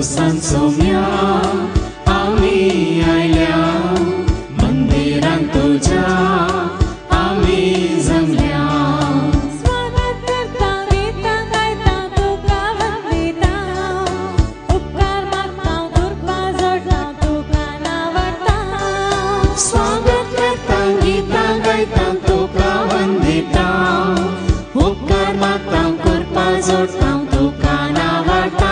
पावसान सोम्या आम्ही आयल्या मंदिरांत तुझ्या आम्ही जमल्या स्वागत करता गीता गायता तुका वंदिता उपकार मागता दुर्बा जोडता तुका नावडता स्वागत करता गीता गायता तुका वंदिता उपकार मागता कृपा जोडता तुका नावडता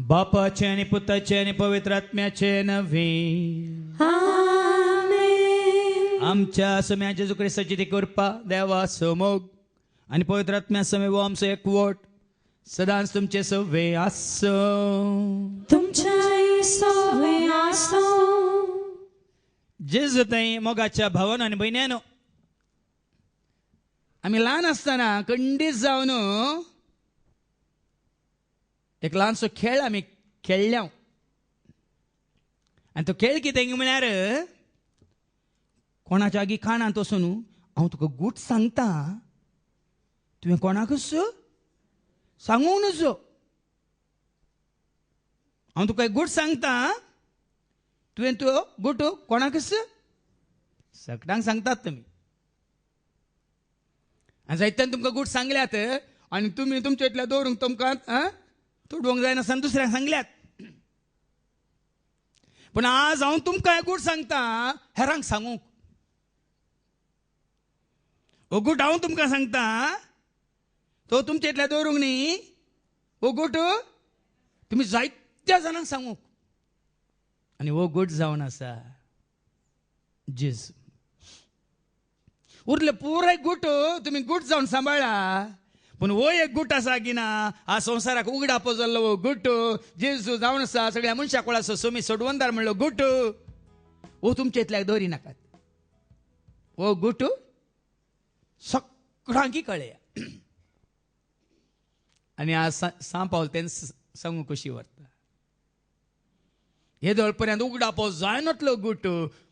बापाचे आणि पुताचे आणि पवित्र आत्म्याचे नव्हे आमेन आमच्या सम्या जेजू ख्रिस्ताची ती कृपा देवा समोग आणि पवित्र आत्म्या समे वो आमचो एकवट सदांच तुमचे सवे आसो तुमच्या सोवे आसो जेजू थंय मोगाच्या भावानो आनी भयण्यानो आमी ल्हान आसतना खंडीत जावन एक ल्हानसो खेळ आमी खेळल्या आनी तो खेळ कितें म्हळ्यार कोणाच्या आगी कानांत वचून हांव तुका गूट सांगता तुवें कोणाकच सांगूंक नजो हांव तुका एक गूट सांगता तुवें तो गूट कोणाकच सगळ्यांक सांगतात तुमी आनी जायत्यान तुमकां गूट सांगल्यात आनी तुमी तुमचे इतल्या दवरूंक तुमकां तुडवंक जायना आनी दुसऱ्यांक सांगल्यात पूण आज हांव तुमकां एक गूट सांगता हेरांक सांगूंक हो गूट हांव तुमकां सांगता तो तुमचे इतल्या दवरूंक न्ही हो गूट तुमी जायत्या जाणांक सांगूंक आनी हो गूट जावन आसा जेजू उरले पुराय गूट तुमी गूट जावन सांबाळा पूण हो एक गूट आसा की ना हा संवसाराक उगडापो जाल्लो हो गूट जेजू जावन आसा सगळ्या मनशाक कोळाचो सोमी सोडवंदार म्हणलो गूट हो तुमचे इतल्याक दवरी नाकात हो गूट सगळ्यांकी कळया आनी आज सांपावल तें सांगू कशी व्हरता हे दळपर्यंत उगडापो जायनातलो गूट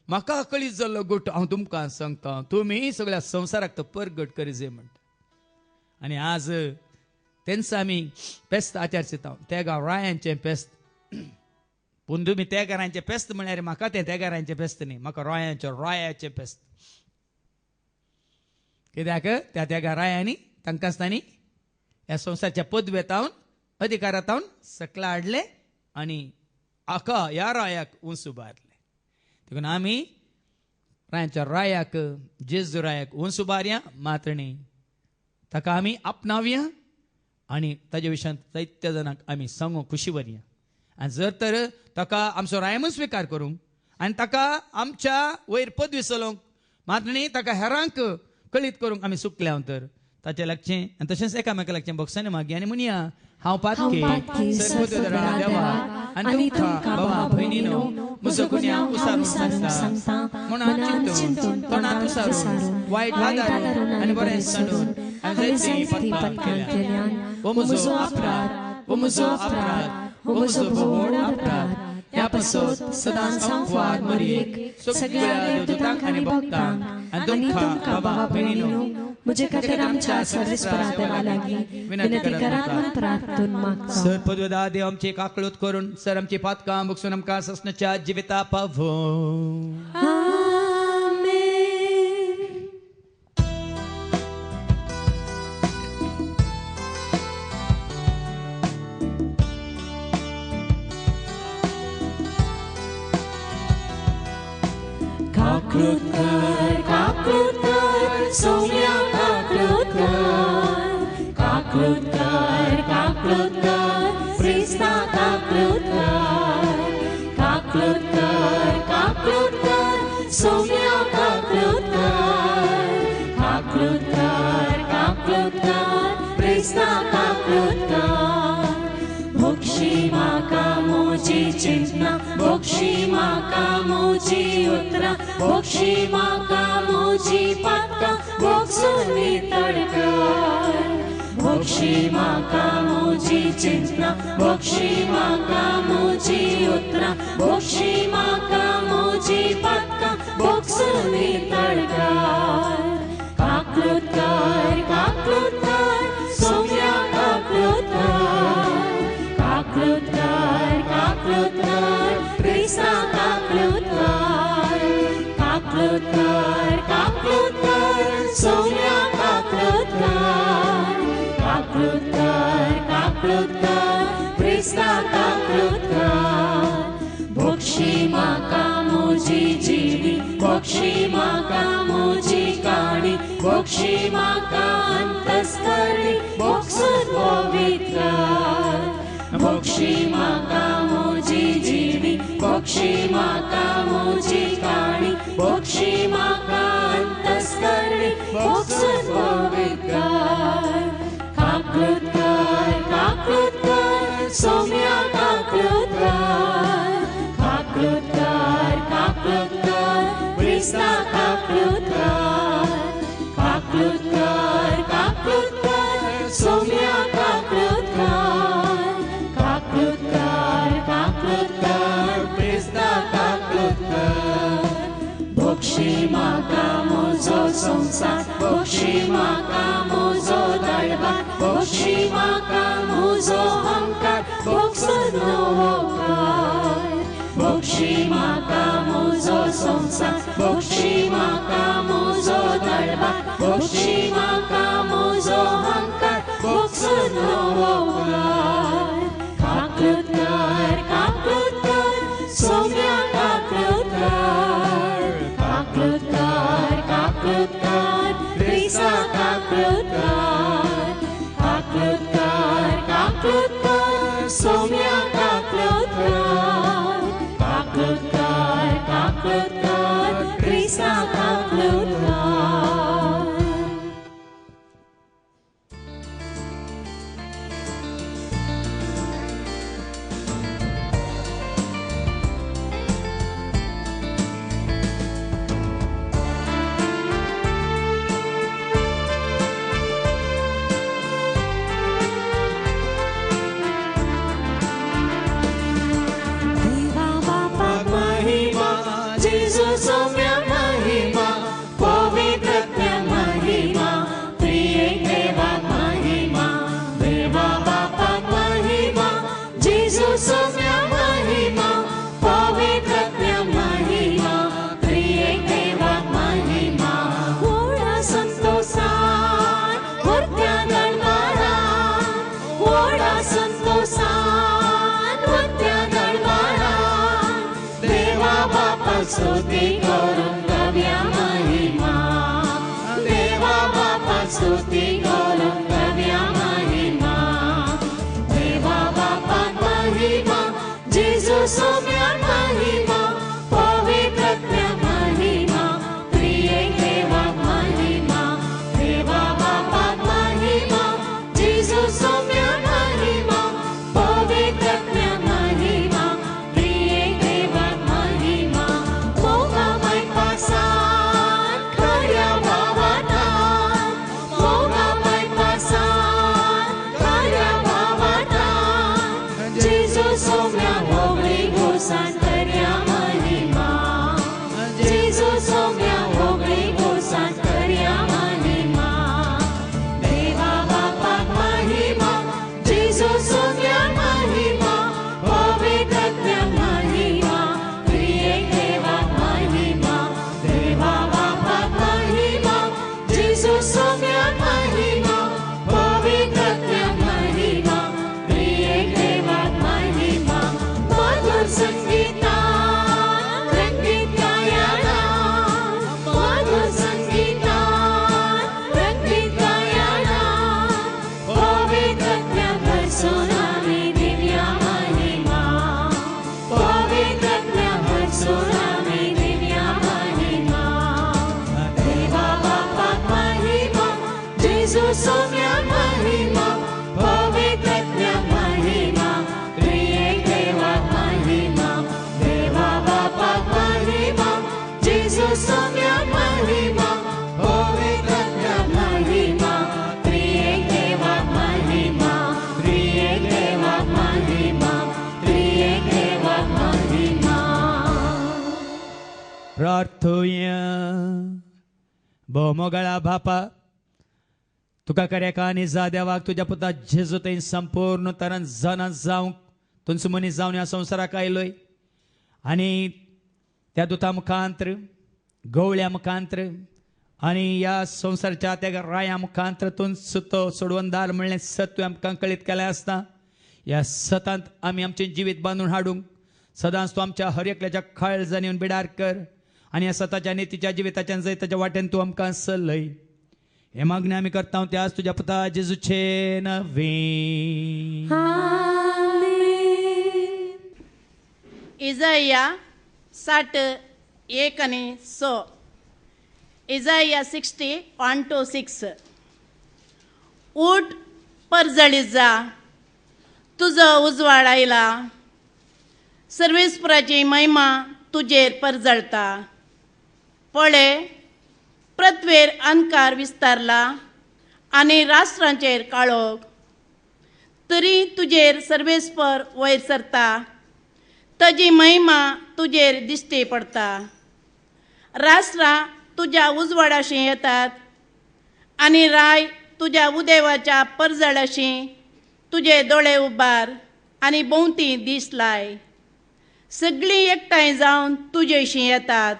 म्हाका कळीत जाल्लो गूट हांव तुमकां सांगता तुमी सगळ्या संवसाराक तो परगट करीजे म्हणटा आनी आज तेंच आमी पेस्त आचारता त्या गांव रायांचें पेस्त पूण तुमी त्या घरांचें पेस्त म्हळ्यार म्हाका तें त्या घरांचें पेस्त न्ही म्हाका रायाचें पेस्त कित्याक त्या रायांनी तांकां आसतानी ह्या संवसाराच्या पदवेतावन अधिकारांतावन सकला हाडले आनी आका ह्या रायाक उंच उबारले देखून आमी रायाक जेजू रायाक उंच उबारया मात्र न्ही ताका आमी आपणावया आनी ताजे विशयांत जायत्या जाणांक आमी सांगू खुशी व्हरया आनी जर तर ताका आमचो रायमूच स्विकार करूंक आनी ताका आमच्या वयर पदवी चलोवंक मात्र न्ही ताका हेरांक कळीत करूंक आमी चुकल्या तर ताचें लागचें आनी तशेंच एकामेका लागचें बोक्सांनी मागया आनी म्हणया हांव पातके सर्वोदरा देवा आनी तुमकां बाबा भयणीनो म्हजो गुन्यांव उसारून सांगता मनांत चिंतून तोंडांत उसारून वायट वादारून आनी बरें सांडून आनी जायतीं पातकां केल्यान हो म्हजो अपराध हो म्हजो अपराध हो म्हजो व्हड अपराध ह्या पासत सदांच हांव फार मरीक सगळ्या देवदूतांक आनी भक्तांक आनी तुमकां बाबा भयणीनो म्हजे खातीर आमच्या सर्वेस्परा देवा लागीं विनंती करात म्हूण प्रार्थून मागता सर पदवेदा देव आमची काकळूत करून सर आमची पातकां बुकसून आमकां ससनाच्या जिविता पावो काकळूत कर सोम्या काकळूत कर क्रिस्ता काकळूत कर सोम्या काकळूत कर क्रिस्ता काकळूत कर भोक्षी म्हाका मोजी चिंतना भोक्षी म्हाका मोजी उतरां भोक्षी म्हाका मोजी पातकां भोगसून नितळ कर भोक्षी म्हाका मोजी चिंतना भोक्षी म्हाका मोजी उतरां भोक्षी म्हाका मोजी पातकां भोगसून नितळ कर काकळूत कर सोम्या काकळूत कर काकलूत कर क्रिस्ता काकलूत कर सोम्या काकलूत कर क्रिस्ता काकलूत कर भोक्षी माका मोजी जीवी भोक्षी माका मोजी काणी भोक्षी माका अंतस्करणी भोक्षुत पवित्र भोक्षी माका मोजी जीवी भोक्षी माका मोजी काणी भोक्षी माका अंतस्करणी भोक्षुत पवित्र काकलूत कर सोम्या काकलूत कर क्रिस्ता काकलूत कर सोम्या काकलूत कर क्रिस्ता काकलूत कर भोक्षी माका मोजो संसार भोक्षी माका मोजो दळबा भोक्षी माका मोजो अहंकार भोक्षुत होकार भोक्षी माका मोजो संसार भोक्षी माका मोजो दळबा भोक्षी माका मोजो अहंकार भोक्षुत होकार काकलूत कर सोम्या काकलूत कर क्रिस्ता काकलूत कर सोम्या काकलूत कर क्रिस्ता काकलूत स्तुति करून गाऊया महिमा देवा बापा स्तुति करून गाऊया महिमा देवा बापा महिमा जेजू सोम्या महिमा पवित्र महिमा त्रिएक देवा महिमा देवा बापा महिमा जेजू सोम्या महिमा पवित्र महिमा त्रिएक देवा महिमा मोगामय पासान खऱ्या भावाना मोगामय पासान खऱ्या भावाना जेजू सोम्या होगळी घोषण कर्या महिमा जेजू सोम्या होगळी घोषण कर्या महिमा देवा बापा महिमा जेजू सोम्या महिमा पवित्र महिमा त्रिएक देवा महिमा देवा बापा महिमा जेजू सोम्या महिमा पवित्र महिमा त्रिएक देवा महिमा मधुर संगीता रंगीत गायना मधुर संगीता रंगीत गायना पवित्र सोनामी दिव्या महिमा पवित्र सोनामी दिव्या महिमा देवा बापा महिमा जेजू सोम्या महिमा पवित्र महिमा त्रिएक देवा महिमा देवा बापा महिमा जेजू सोम्या महिमा पवित्र महिमा त्रिएक देवा महिमा त्रिएक देवा महिमा त्रिएक देवा महिमा प्रार्थूया भोवमोगळा बापा तुका करेका आनी जा देवाक तुज्या पुता जेजू थंय संपूर्ण तरान जन जावंक तुमचं मनीस जावन ह्या संवसाराक आयलोय आनी त्या दुता मुखांतर गवळ्या मुखांतर आनी ह्या संवसाराच्या त्या राया मुखांतर तुमचो तो सोडवंदार म्हणलें सत्य आमकां कळीत केलें आसता. ह्या सतांत आमी आमचें जिवीत बांदून हाडूंक सदांच तूं आमच्या हर एकल्याच्या काळजांत येवन बिडार कर आनी ह्या सताच्या नेतीच्या जिविताच्या जैताच्या वाटेन तूं आमकां चलय. हे मागणें आमी करता त्याच तुज्या पुता जेजूचे नवे. इजाया 61 आणि 6. इजाया 60 1 to 6. उठ परजळीत जा, तुजो उजवाड आयला, सर्वेस्पराची महिमा तुजेर परजळता. पळे, पृथ्वेर अंधकार विस्तारला आनी राष्ट्रांचेर काळोख. तरी तुजेर सर्वेस्पर वयर सरता, ताजी महिमा तुजेर दिश्टी पडटा. राष्ट्रां तुज्या उजवाडाशी येतात आनी राय तुज्या उदेवाच्या परजळाशी तुजे दोळे उबार आनी भोंवती दीस लाय. सगळीं एकठांय जावन तुजेशी येतात,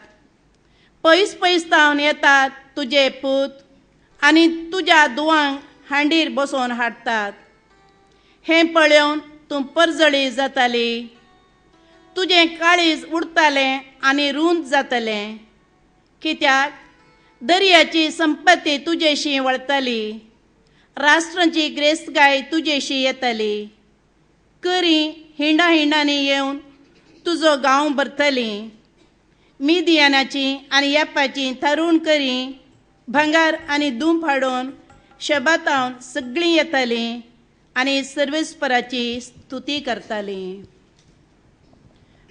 पयस पयसावन येतात तुजे पूत आनी तुज्या दुवांक हांडीर बसोवन हाडटात. हें पळोवन तूं परजळी जाताली, तुजें काळीज उडतालें आनी रुंद जातलें. कित्याक दर्याची संपत्ती तुजेशी वळतली, राष्ट्रांची ग्रेस्तगाय तुजेशी येतली. करी हिंडा हिंडांनी येवन तुजो गांव भरतली. मिदियानाची आनी येपाची थारून करी भांगार आनी दूंप हाडून शबातावन सगळीं येतालीं आनी सर्वेस्पराची स्तुती करतालीं.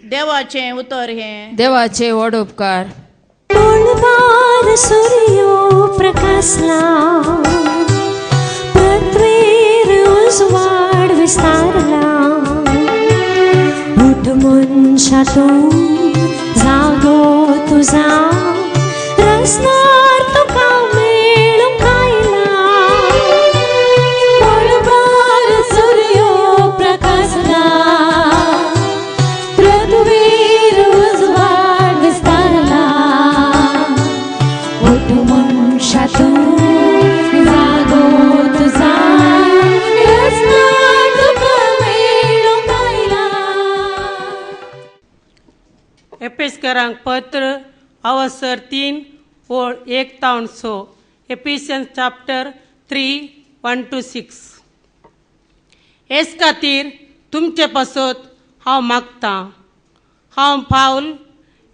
देवाचें उतर हें. देवाचे व्हड उपकार. पळवार सूर्यो प्रकाशला, पृथ्वीर उजवाड विस्तारला. उठ मनशा तूं, जागो तुझा, रस्त्यार तुका मेळूंक आयला. पळवार सूर्यो प्रकाशला, पृथ्वीर उजवाड विस्तारला. उठ मनशा तूं, जागो तुझा, रस्त्यार तुका मेळूंक आयला. एपेसकारांक पत्र अवसर 3 ओळ 1 तावन 6. एपिशियन्स चॅप्टर 3 1 to 6. हेच खातीर तुमचे पासत हांव मागतां. हांव पावल,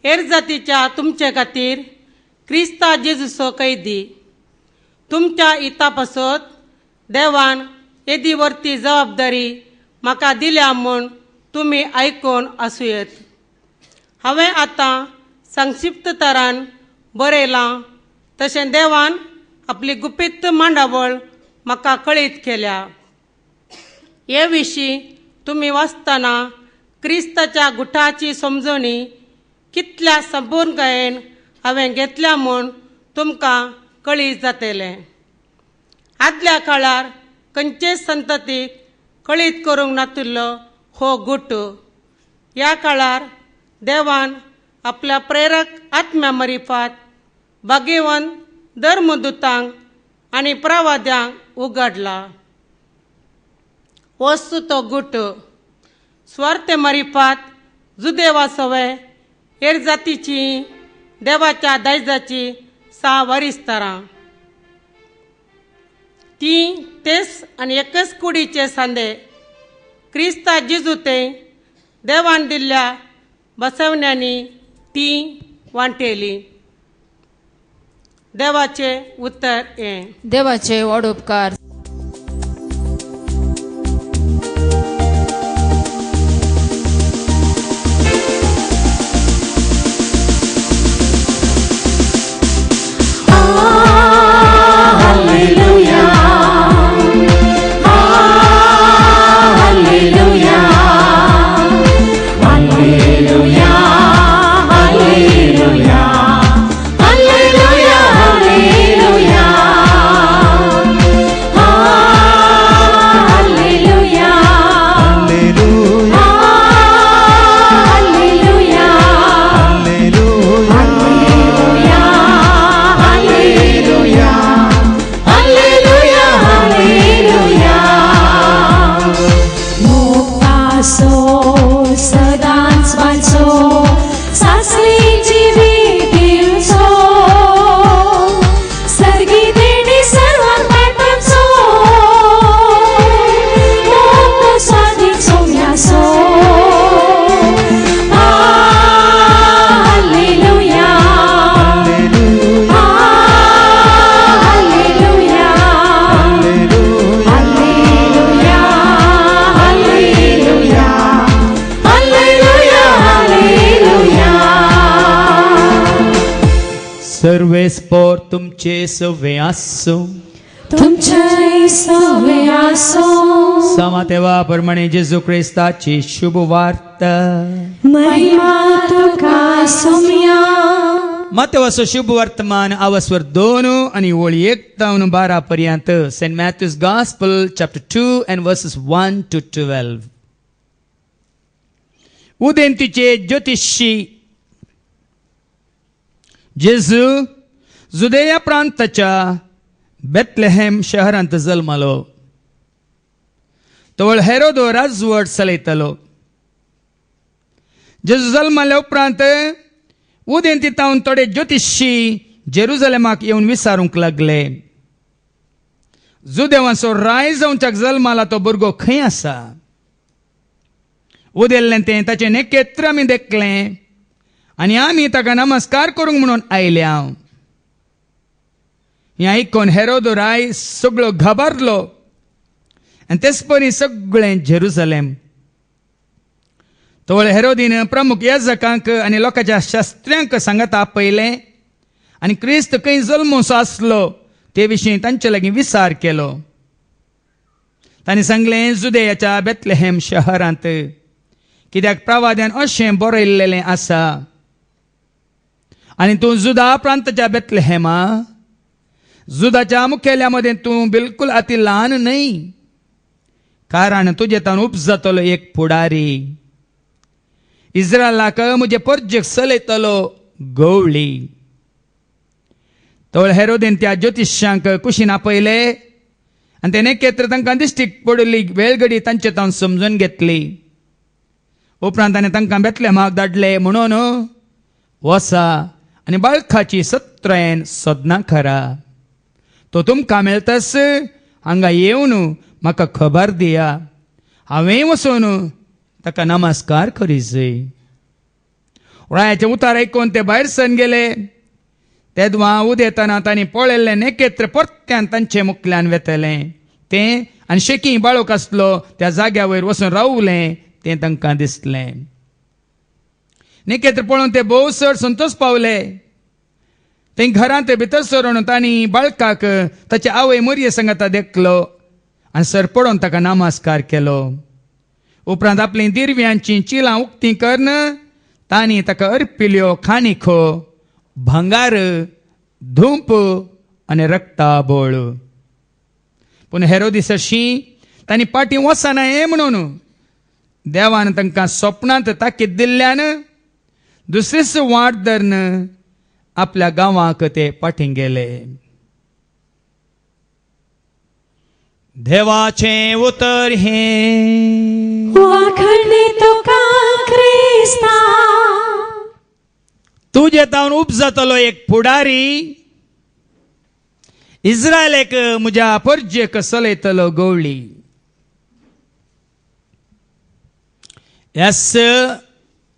हेर जातीच्या तुमचे खातीर क्रिस्ता जेजूचो कैदी. तुमच्या हिता पासत देवान येदीवरती जबाबदारी म्हाका दिल्या म्हूण तुमी आयकून आसुयेत. हांवें आतां संक्षिप्त तरान बरयलां तशें देवान आपली गुपीत मांडावळ म्हाका कळीत केल्या. हे विशीं तुमी वाचतना क्रिस्ताच्या गुठाची समजणी कितल्या संपूर्णकायेन हांवें घेतल्या म्हूण तुमकां कळीत जातलें. आदल्या काळार खंयचेच संततीक कळीत करूंक नाशिल्लो हो गुट ह्या काळार देवान आपल्या प्रेरक आत्म्या मरिफात भाग्यवान धर्मदूतांक आनी प्रवाद्यांक उगडला. वस्तू तो गुट स्वार्थ मरिफात जुदे वा सवे हेर जातीची देवाच्या दायजाची 6 वरिस्तरां. ती तेच आनी एकच कुडीचे सांदे क्रिस्ता जेजू ते देवान दिल्ल्या बसवण्यांनी ती वांटेली. देवाचे उतर हें. देवाचे व्हड उपकार. Hallelujah, hallelujah. सर्वेस्पोर तुमचे सवे आसो. तुमचे सवे आसो. समा तेव्हा प्रमाणे जेजू ख्रिस्ताची शुभ वार्ता. महिमा तुका सोम्या. मत्वाचो शुभ वर्तमान आवस्वर 2 आणि ओळी 1 तावन 12 पर्यंत. Saint Matthew's gospel chapter 2 and verses 1 to 12. उदेंतीचे ज्योतिषी जेजू जुदेया प्रांताच्या बेथलेहेम शहरांत जल्मलो. तवळ हेरोदो राजवट चलयतलो. जेजू जल्मल्या उपरांत उदेंती तावन थोडे ज्योतिषी जेरुजलेमाक येवन विचारूंक लागले, जुदेवांचो राय जावच्याक जल्माला तो भुरगो खंय आसा. उदेल्लें तें ताचें नेकेत्र आमी देखलें आनी आमी ताका नमस्कार करूंक म्हणून आयल्या. हें आयकून हेरोदो राय सगळो घाबरलो आनी तेच परी सगळें जेरुजलेम. तवळ हेरोदीन प्रमुख याजकांक आनी लोकांच्या शास्त्र्यांक सांगता आपयलें आनी क्रिस्त खंय जल्मोसो आसलो ते विशीं तांचे लागीं विचार केलो. तांणी सांगलें, जुदेयाच्या बेथलेहेम शहरांत, कित्याक प्रवाद्यान अशें बरयल्लें आसा, आनी तूं जुदा प्रांताच्या बेथलेहेमा, जुदाच्या मुखेल्या मदें तूं बिलकुल अति ल्हान न्हय, कारण तुजे तावन उपजतलो एक फुडारी, इस्रायलाक म्हजे परजेक चलयतलो गवळी. तवळ हेरोदेन त्या ज्योतिश्यांक कुशीन आपयले आनी ते नेकेत्र तांकां दिश्टी पडली वेळगडी तांचे तावन समजून घेतली. उपरांत ताणें तांकां बेथलेहेमाक धाडले म्हणून वसा आनी बाळखाची सत्रेन सोदनां करा. तो तुमकां मेळटस हांगा येवन म्हाका खबर दिया. हांवें वचून ताका नमस्कार करीचय. रायाचें उतार आयकून ते भायर सरून गेले. तेदवा उदेताना तांणी पळयल्लें नेकेत्र परत्यान तांचे मुखल्यान वेतलें. तें आनी शेकी बाळूक आसलो त्या जाग्या वयर वचून रावलें तें तांकां दिसलें. नेकेत्र पळोवन ते भोव चड संतोश पावले. थंय घरांत भितर सरून तांणी बाळकाक ताचे आवय मरये सांगता देखलो आनी सर पडोवन ताका नमस्कार केलो. उपरांत आपली दिरव्यांची चिलां उक्तीं करून तांणी ताका अर्पिल्यो खाणिखो, भंगार, धूप आनी रक्ताबोळ. पूण हेरोदिसाशी तांणी पाटी वचनाये म्हणून देवान तांकां स्वप्नांत ताकीद दिल्ल्यान दुसरेच वाट धरून आपल्या गांवाक ते पाटीं गेले. देवाचें उतर हें वाखणे तुका क्रिस्ता. तुजे तावन उपजतलो एक फुडारी, इस्रायलेक म्हज्या परजेक चलयतलो गवळी. ह्यास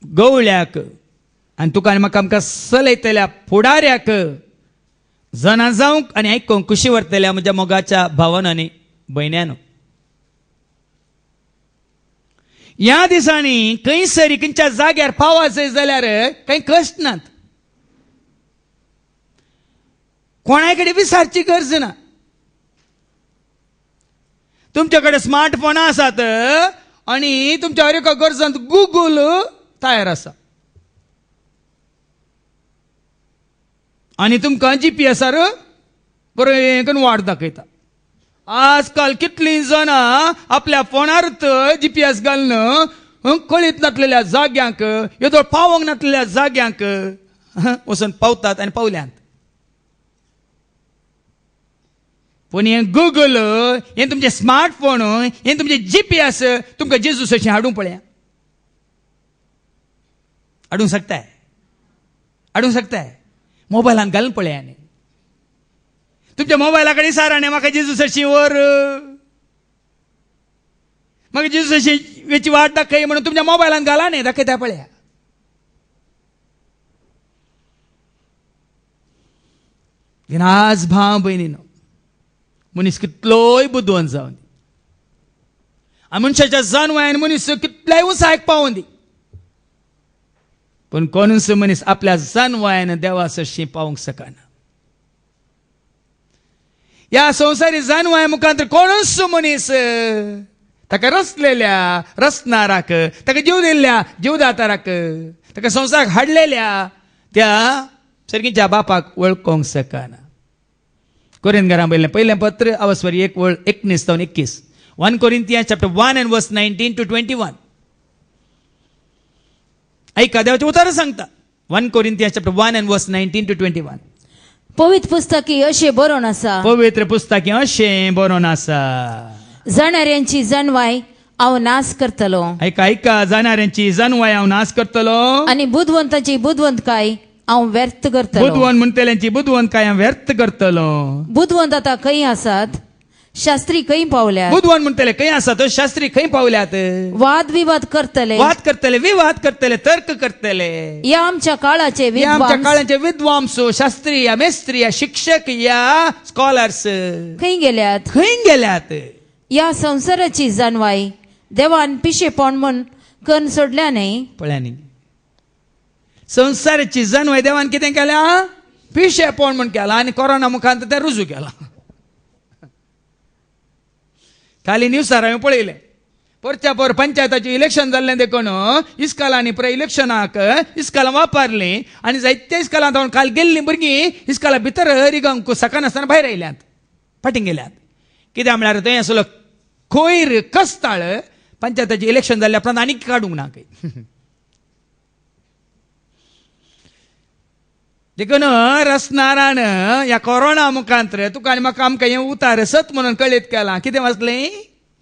गवळ्याक आनी तुका आनी म्हाका आमकां चलयतल्या फुडाऱ्याक जना जावंक आनी आयकूंक खुशी व्हरतल्या म्हज्या मोगाच्या भावान आनी भयण्यानो. ह्या दिसांनी खंयसरी खंयच्या जाग्यार पावस जाल्यार कांय कश्ट नात. कोणाय कडेन विचारची गरज ना. तुमचे कडेन स्मार्टफोन आसात आनी तुमच्या हर एका गरजांत गुगल तयार आसा. आनी तुमकां GPS बरें करून वाट दाखयता. आजकाल कितलीं जाणां आपल्या फोनारूच GPS घालून कळीत नासलेल्या जाग्यांक, येदो पावोंक नासलेल्या जाग्यांक वचून पावतात आनी पावल्यांत. पूण हें गुगल, हें तुमचे स्मार्टफोन, हें तुमचे GPS तुमकां जेजू अशें हाडूंक पळया. हाडूंक शकताय, हाडूंक शकताय. मोबायलान घालून पळया न्ही. तुमच्या मोबायला कडेन साराणे म्हाका जेजू अशी वर, म्हाका जेजू अशी वेची वाट दाखय म्हणून तुमच्या मोबायलान घाला न्ही, दाखयता पळया. आज भाव भयणीनो, मनीस कितलोय बुद्दवंत जावन दी, मनशाच्या जानवान मनीस कितल्याय उंचायक पावून दी, पण कोणूच मनीस आपल्या जानवायानं देवाचं शी पावूंक शकना. या संवसारी जानवाया मुखांतर कोणूच मनीस ताका रचलेल्या रचणाराक, ताका जीव दिल्ल्या जीवदाताराक, ताका संवसाराक हाडलेल्या त्या सर्गीच्या बापाक वळखोंक शकना. कोरिंथीकारांक बरयल्लें पयलें पत्र अवस्वरी 1:19-21. 1 Corinthians chapter 1 and verse 19 to 21. ऐका देवाचे उतर सांगता. 1 Corinthians chapter 1 and verse 19 to 21. पवित्र पुस्तकी अशें बरोवन आसा, पवित्र पुस्तकी अशें बरोवन आसा. जाणाऱ्यांची जानवाय हांव नाश करतलो, ऐका जाणाऱ्यांची जानवाय हांव नाश करतलो, आनी बुद्धवंताची बुद्धवंतकाय हांव व्यर्थ करतलो. बुद्धवंत म्हणटल्यांची बुद्धवंतकाय हांव व्यर्थ करतलो. बुद्धवंत आतां खंय आसात, शास्त्री खंय पावल्यात, बुद्धवंत म्हणटले खंय आसा तो शास्त्री खंय पावल्यात. वाद विवाद करतले, वाद करतले, विवाद करतले, तर्क करतले. या आमच्या काळाचे या आमच्या विद्वान काळाचे विद्वांस, शास्त्री, या मेस्त्री, या शिक्षक, या स्कॉलर्स खंय गेल्यात. खंय गेल्यात. या संसाराची जानवाय देवान पिशेपण म्हूण करून सोडल्या न्ही. पळयांनी संसाराची जानवाय देवान कितें केल्या, पिशेपण म्हण केला, आणि कोरोना मुखांतर ते रुजू केला. खाली न्यूसार हांवें पळयलें, परच्या पर पंचायताचें इलेक्शन जाल्लें देखून इस्कालांनी प्रे इलेक्शनाक इस्कालां वापरलीं, आनी जायत्या इस्कालांत काल गेल्लीं भुरगीं इस्काला भितर रिगांक सकानासतना भायर आयल्यात, फाटीं गेल्यात. कित्याक म्हळ्यार थंय आसलो खोयर कस्ताळ पंचायताचें इलेक्शन जाल्ल्या उपरांत आनीक काडूंक ना खंय. देखून रचणारान या कोरोना मुखांतर तुका आनी म्हाका आमकां हें उतार सत म्हणून कळीत केलां. कितें वाचलें,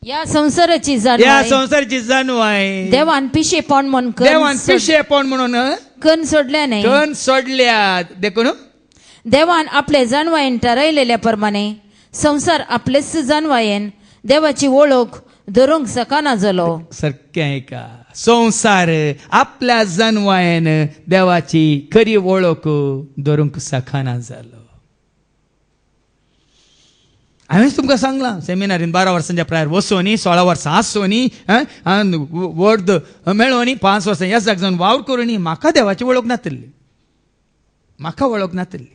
या संसाराची या जानवाय संसाराची जानवाय देवान पिशेपण म्हूण देवान पिशेपण म्हणून करून सोडल्या न्ही. करून सोडल्यात. देखून देवान आपले जानवायेन ठरयलेल्या प्रमाणे संसार आपलेच जानवायेन देवाची वळख धरूंक सकना जालो. सारकें ऐका, संसार आपल्या जानवायेन देवाची खरी वळख धरूंक सकना जालो. हांवेंच तुमकां सांगलां सेमिनारीन 12 वर्सांच्या प्रायर वचो न्ही, 16 वर्सां आसो न्ही, वर्द मेळो न्ही, 5 वर्सां ह्या जाग जावन वावर करूं न्ही, म्हाका देवाची वळख नातली, म्हाका वळख नातली.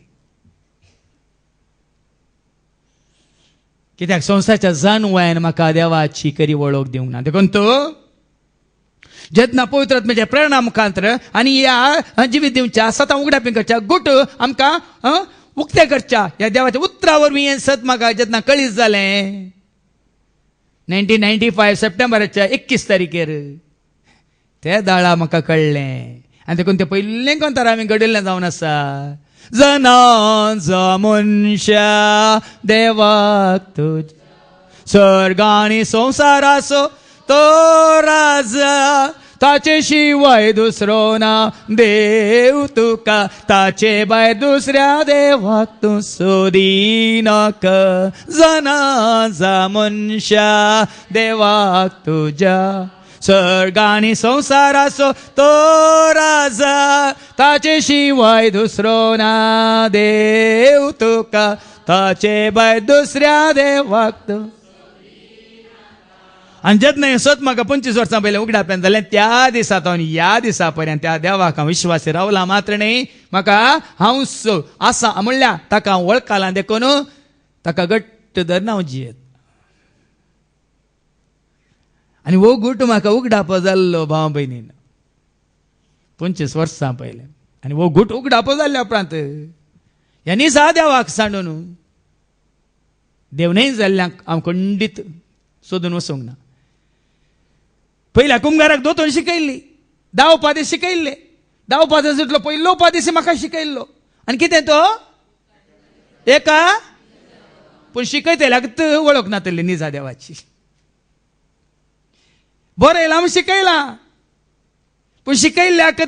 कित्याक संसाराच्या जानवायन म्हाका देवाची खरी वळख दिवंक ना. देखून तो जेन्ना पवित्र आत्म्याच्या प्रेरणा मुखांतर आनी ह्या जिवीत दिवच्या, सतां उगडापी करच्या, गुट आमकां उक्ते करच्या, ह्या देवाच्या उतरा वरवीं हें सत म्हाका जेन्ना कळीत जालें 1995 सप्टेंबराच्या 21 तारीखेर, त्या दाळा म्हाका कळ्ळें. आनी देखून तें पयलें कंतार आमी घडयल्लें जावन आसा, जनांचा मनशा देवाक तुज स्वर्ग आनी संसाराचो तो राजा, ताचे शिवाय दुसरो ना देव तुका, ताचे भायर दुसऱ्या देवाक तूं सोदिनाक. जनांचा मनशा देवाक तुज्या स्वर्ग आनी संसाराचो तो राजा, ताचे शिवाय दुसरो ना देव तुका, ताचे भायर दुसऱ्या देवाक तूं. आनी जेन्ना हें सत म्हाका 25 वर्सां पयलें उगडाप्यान जालें, त्या दिसा सावन ह्या दिसा पर्यंत त्या देवाक हांव विश्वासी रावला मात्र न्ही, म्हाका हांव आसा म्हणल्यार ताका हांव वळखलां. देखून ताका घट्ट धरून हांव जियेत. आनी वो गुट म्हाका उगडापो जाल्लो भाव भयणीन 25 वर्सां पयलें. आनी वो गुट उगडापो जाल्ल्या उपरांत ह्या निजा देवाक सांडून देव न्हय जाल्ल्यांक हांव खंडीत सोदून वचूंक ना. पयल्या कुंभाराक दोतोन शिकयल्ली, 10 उपादेश शिकयल्ले, 10 उपादेशांतलो पयलो उपादेश म्हाका शिकयल्लो. आनी कितें तो एका पूण शिकयतल्याक वळख नातली निजा देवाची. बरं येयला म्हूण शिकयलां, पूण शिकयल्ल्याक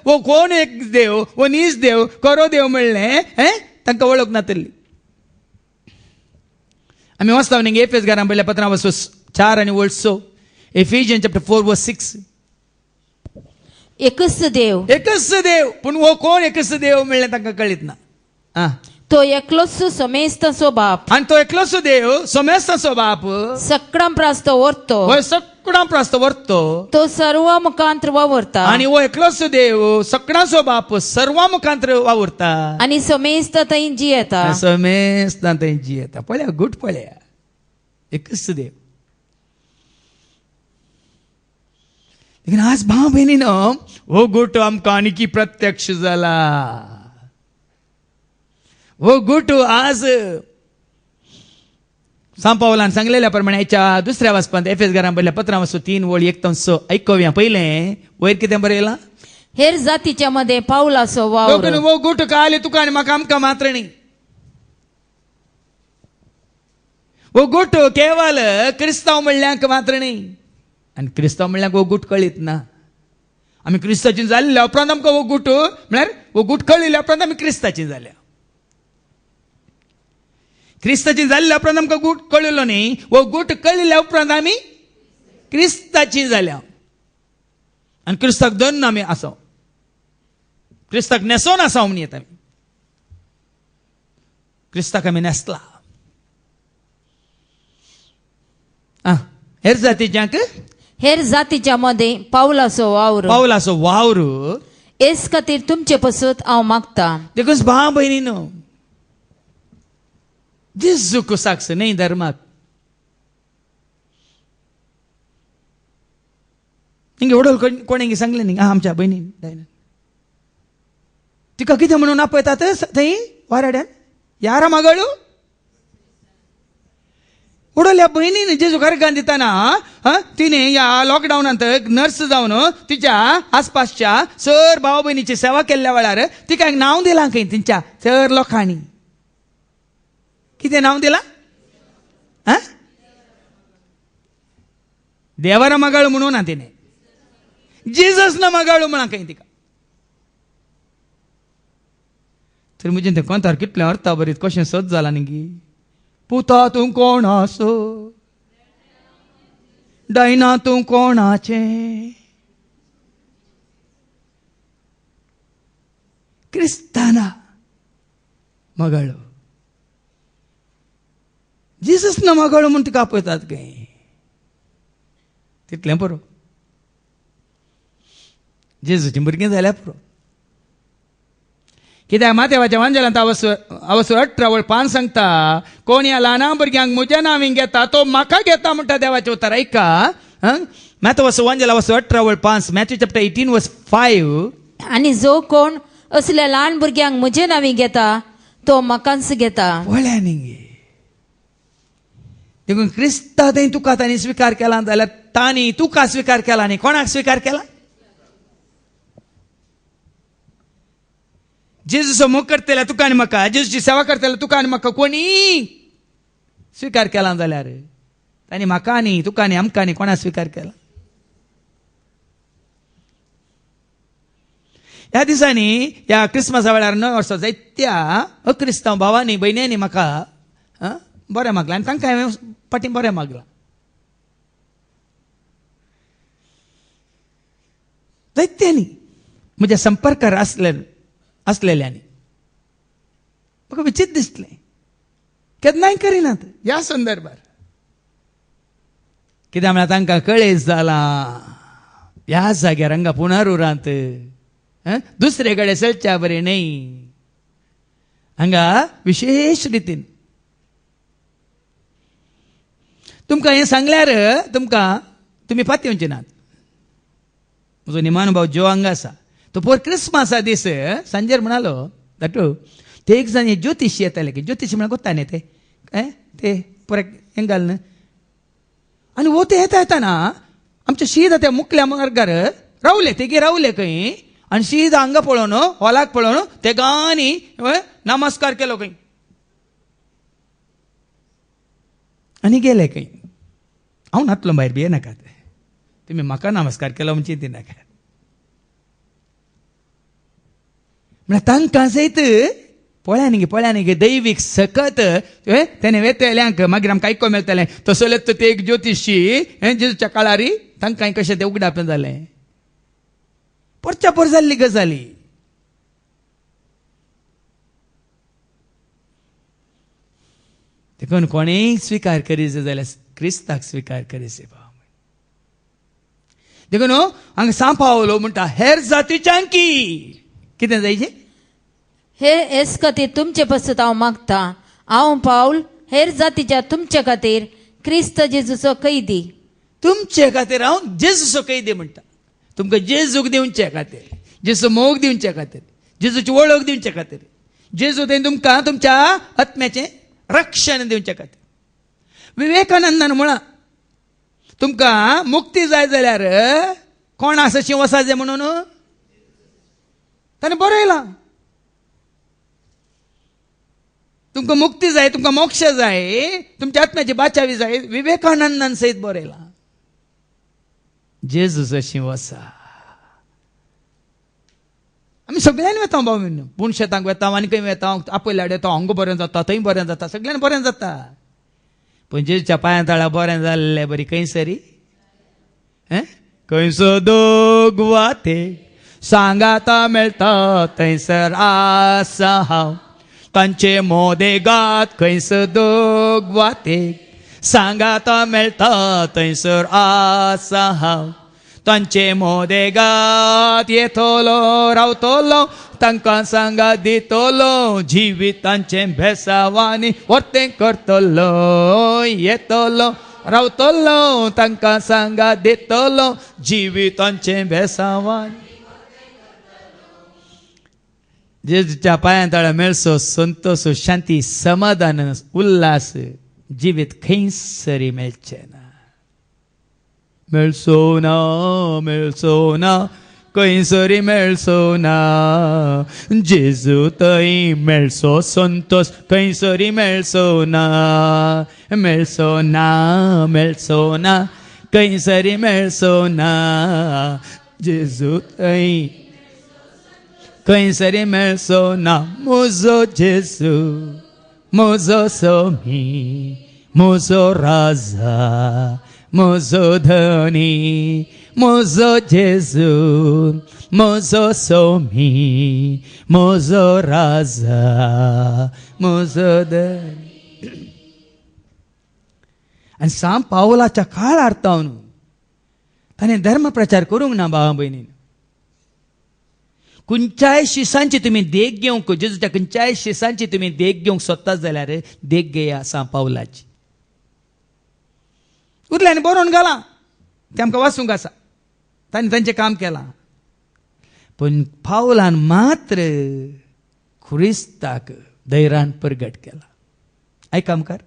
वो कोण एक देव, वो नीज देव, खरो देव म्हणलें तांकां वळख नातली. आमी वाचता न्ही एफेसकारांक पयल्या पत्रां 4 आनी 6, Ephesians chapter 4 verse 6. एकच देव, एकच देव, पूण वो कोण एकच देव म्हणलें तांकां कळीत ना. तो एकलोच सोमेस्तसो बाप आणि तो एकलोच देव सोमेस्तसो बाप सक्कडां प्रास्त ओर्तो होय सगळां प्रस्त व्हरतो तो सर्व मुखांतर वावरता आणि वो एकलोच देव सगळांचो बाप सर्वा मुखांतर वावरता आणि सोमेस्त थंय जियेता समेस्तां थंय जियेता पळया गुट पळया एकच देव लेकिन आज भाव भयणीनो हो गुट आमकां आनीकी प्रत्यक्ष जाला हो गुट आज सांपावलान सांगलेल्या प्रमाणे हेच्या दुसऱ्या वाचपांत एफेसकारांक बरयल्या पत्रां वाचूं 3 वळी 1 ते 6 ऐकूया पयलें वयर कितें बरयलां हेर जातीच्या मध्ये पावलासो वावर वो गुट काले तुका आनी म्हाका आमकां मात्र न्ही वो गुट केवल क्रिस्तांव म्हणल्यांक मात्र न्ही आनी क्रिस्तांव म्हणल्यार वो गुट कळीत ना आमी क्रिस्ताची जाल्ल्या उपरांत आमकां वो गुट म्हळ्यार वो गुट कळिल्ल्या उपरांत आमी क्रिस्ताची जाल्या क्रिस्ताची जाल्ल्या उपरांत आमकां गुट कळिल्लो न्ही वो गुट कळिल्ल्या उपरांत आमी क्रिस्ताची जाल्या आनी क्रिस्ताक धरून आमी आसाव क्रिस्ताक नेसोन आसाव म्हण येता आमी क्रिस्ताक आमी नेसला हेर जातीच्यांक हेर जातीच्या मध्ये पावलासो वावर पावलासो वावर एस खातीर तुमचे पसत हांव मागता देखून भाव भयणीनो जेजूक साक्ष न्ही धर्माक हिंगे ओडोल कोणेंगी सांगलें न्ही आमच्या भयणीन दायनान तिका कितें म्हणून आपयतात थंय वाराड्यान यारा मगळू उडोल्या भयणीन जेजू घरकान दिताना तिने या लॉकडाऊनांत नर्स जावन तिच्या आसपासच्या सर भाव भयणीची सेवा केल्ल्या वेळार तिका एक नांव दिलां खंय तिच्या सर लोकांनी कितें नांव दिलां देवारा मगाळू म्हणून ना तिने जेजस न मगाळू म्हणा खंय तिका तर म्हणजे ते कोंतार कितलें अर्था बरीत कशें सत जाला न्ही पुता तूं कोण आसो डायना तूं कोणाचें क्रिस्ताना मगाळू जेजस न मगाळू म्हूण तिका आपयतात खंय तितलें पुरो जेजूची भुरगीं जाल्यार पुरो कित्याक मातेवाच्या वांजेलांत अवसर 18:5 सांगता कोण या ल्हाना भुरग्यांक म्हज्या नांवीं घेता तो म्हाका घेता म्हणटा देवाचें उतर ऐका मातेवाचो वांजेला अवसर 18:5 मॅथ्यू चॅप्टर 18 वर्स 5 आणि जो कोण असल्या ल्हान भुरग्यांक म्हजे नांवीं घेता तो म्हाकाच घेता पळया न्ही देखून क्रिस्ता थंय तुका तांणी स्विकार केला जाल्यार तांणी तुका स्विकार केला न्ही कोणाक स्विकार केला जेजूचो मोग करतले तुका आनी म्हाका जेजूची सेवा करतले तुका आनी म्हाका कोणी स्विकार केला जाल्यार तांणी म्हाका आनी तुका आनी आमकां आनी कोणा स्विकार केला ह्या दिसांनी ह्या क्रिस्मसा वेळार 9 वर्सां जायत्या अक्रिस्तांव भावांनी भयण्यांनी म्हाका बरें मागलां आनी तांकां हांवें फाटीं बरें मागलां जायत्यांनी म्हज्या संपर्कार असलेल्यांनी म्हाका विचित्र दिसलें केन्नाय करिनात ह्या संदर्भार कित्याक म्हळ्यार तांकां कळेज जाला ह्या जाग्यार हांगा पुनरुरांत दुसरे कडेन चलच्या बरें न्ही हांगा विशेष रितीन तुमकां हें सांगल्यार तुमी पातयेवचे नात म्हजो निमान भाव जो हांगा आसा तो पोर क्रिस्मसा दीस सांजेर म्हणालो दाटू ते एक जाण ज्योतिशी येताले की ज्योतिशी म्हळ्यार कोत्ता न्ही ते पोराक हें घालून आनी वो ते येता आमच्या शीद त्या मुखल्या मार्गार रावले तेगे रावले खंय आनी शीद हांगा पळोवन हॉलाक पळोवन ते गांनी नमस्कार केलो खंय आनी गेले खंय हांव नातलो भायर भिये नाकात तुमी म्हाका नमस्कार केलो म्हणजे चिंती नाका म्हळ्यार तांकां सयत पळया न्ही दैवीक सकत तेणे वेतल्यांक मागीर आमकां आयको मेळटलें तसोलेच ते एक ज्योतिशी जेजूच्या काळार तांकां कशें तें उगडाप जालें परच्या पर जाल्ली गजाली देखून कोणेय स्वीकार करीत जाल्यार क्रिस्ताक स्वीकार करीचे भाव. देखून हांगा सांपावलो म्हणटा हेर जातीच्यांकी कितें जायचे. हे हेच खातीर तुमचे पासत हांव मागता. हांव पावल हेर जातीच्या तुमचे खातीर क्रिस्त जेजूचो कैदी. तुमचे खातीर हांव जेजूचो कैदी म्हणटा. तुमकां जेजूक दिवचे खातीर, जेजू मोग दिवचे खातीर, जेजूची वळख दिवचे खातीर, जेजू थंय तुमकां तुमच्या आत्म्याचें रक्षण दिवचे खातीर. विवेकानंदान म्हळां तुमकां मुक्ती जाय जाल्यार कोण आसाशी वसाचे म्हणून ताणें बरयलां. तुमकां मुक्ती जाय, तुमकां मोक्ष जाय, तुमच्या आत्म्याची बाचावी जाय, विवेकानंदान सयत बरयलां. जेजूची वसा. आमी सगळ्यांनी वेता भाव बीन, पूण शेतांक वेता, आनी खंय वेता, आपयल्या येता, हांगा बरें जाता, थंय बरें जाता, सगळ्यांनी बरें जाता. पण जेजूच्या पांया तळा बरें जाल्लें बरी खंय सरी. खंयसो दोग वाते सांगाता मेळटा थंयसर आसा हांव. तांचे मोदेगात खंयसर दोग वाते सांगाता मेळटा थंयसर आसा हांव. तांचे मोदेगात येतलो रावतलो, तांकां सांगात दितलो, जिवितांचें भेसावांनी वर्तें करतलो. येतलो रावतलो, तांकां सांगात दितलो, जिवितांचें भेसावांनी. जेजूच्या पांया तळा मेळसो संतोष, शांती, समाधान, उल्हास जिवीत खंयसरी मेळचें ना. मेळसो ना, मेळसो ना, खंयसरी मेळसो ना. जेजू थंय मेळसो संतोष खंयसरी मेळसो ना. मेळसो ना, मेळसो ना, खंयसरी मेळसो ना. जेजू थंय खंयसरी मेळसो ना. म्हजो जेजू, म्हजो सोमी, म्हजो राजा, म्हजो धनी, म्हजो जेजू, म्हजो सोमी, म्हजो राजा, म्हजो धनी. आनी सांब पावलाच्या काळार तावन ताणें धर्म प्रचार करूंक ना भावा भयणीन. खंयच्याय शिसांची तुमी देख घेवंक, जेजूच्या खंयच्याय शिसांची तुमी देख घेवंक सोदतात जाल्यार देख घेया सांब पावलाची. उरल्यान बरोवन घाला, ते आमकां वाचूंक आसा, तांणी तांचें काम केलां. पूण पावलान मात्र क्रिस्ताक धैर्यान प्रगट केला. आयका मुखार.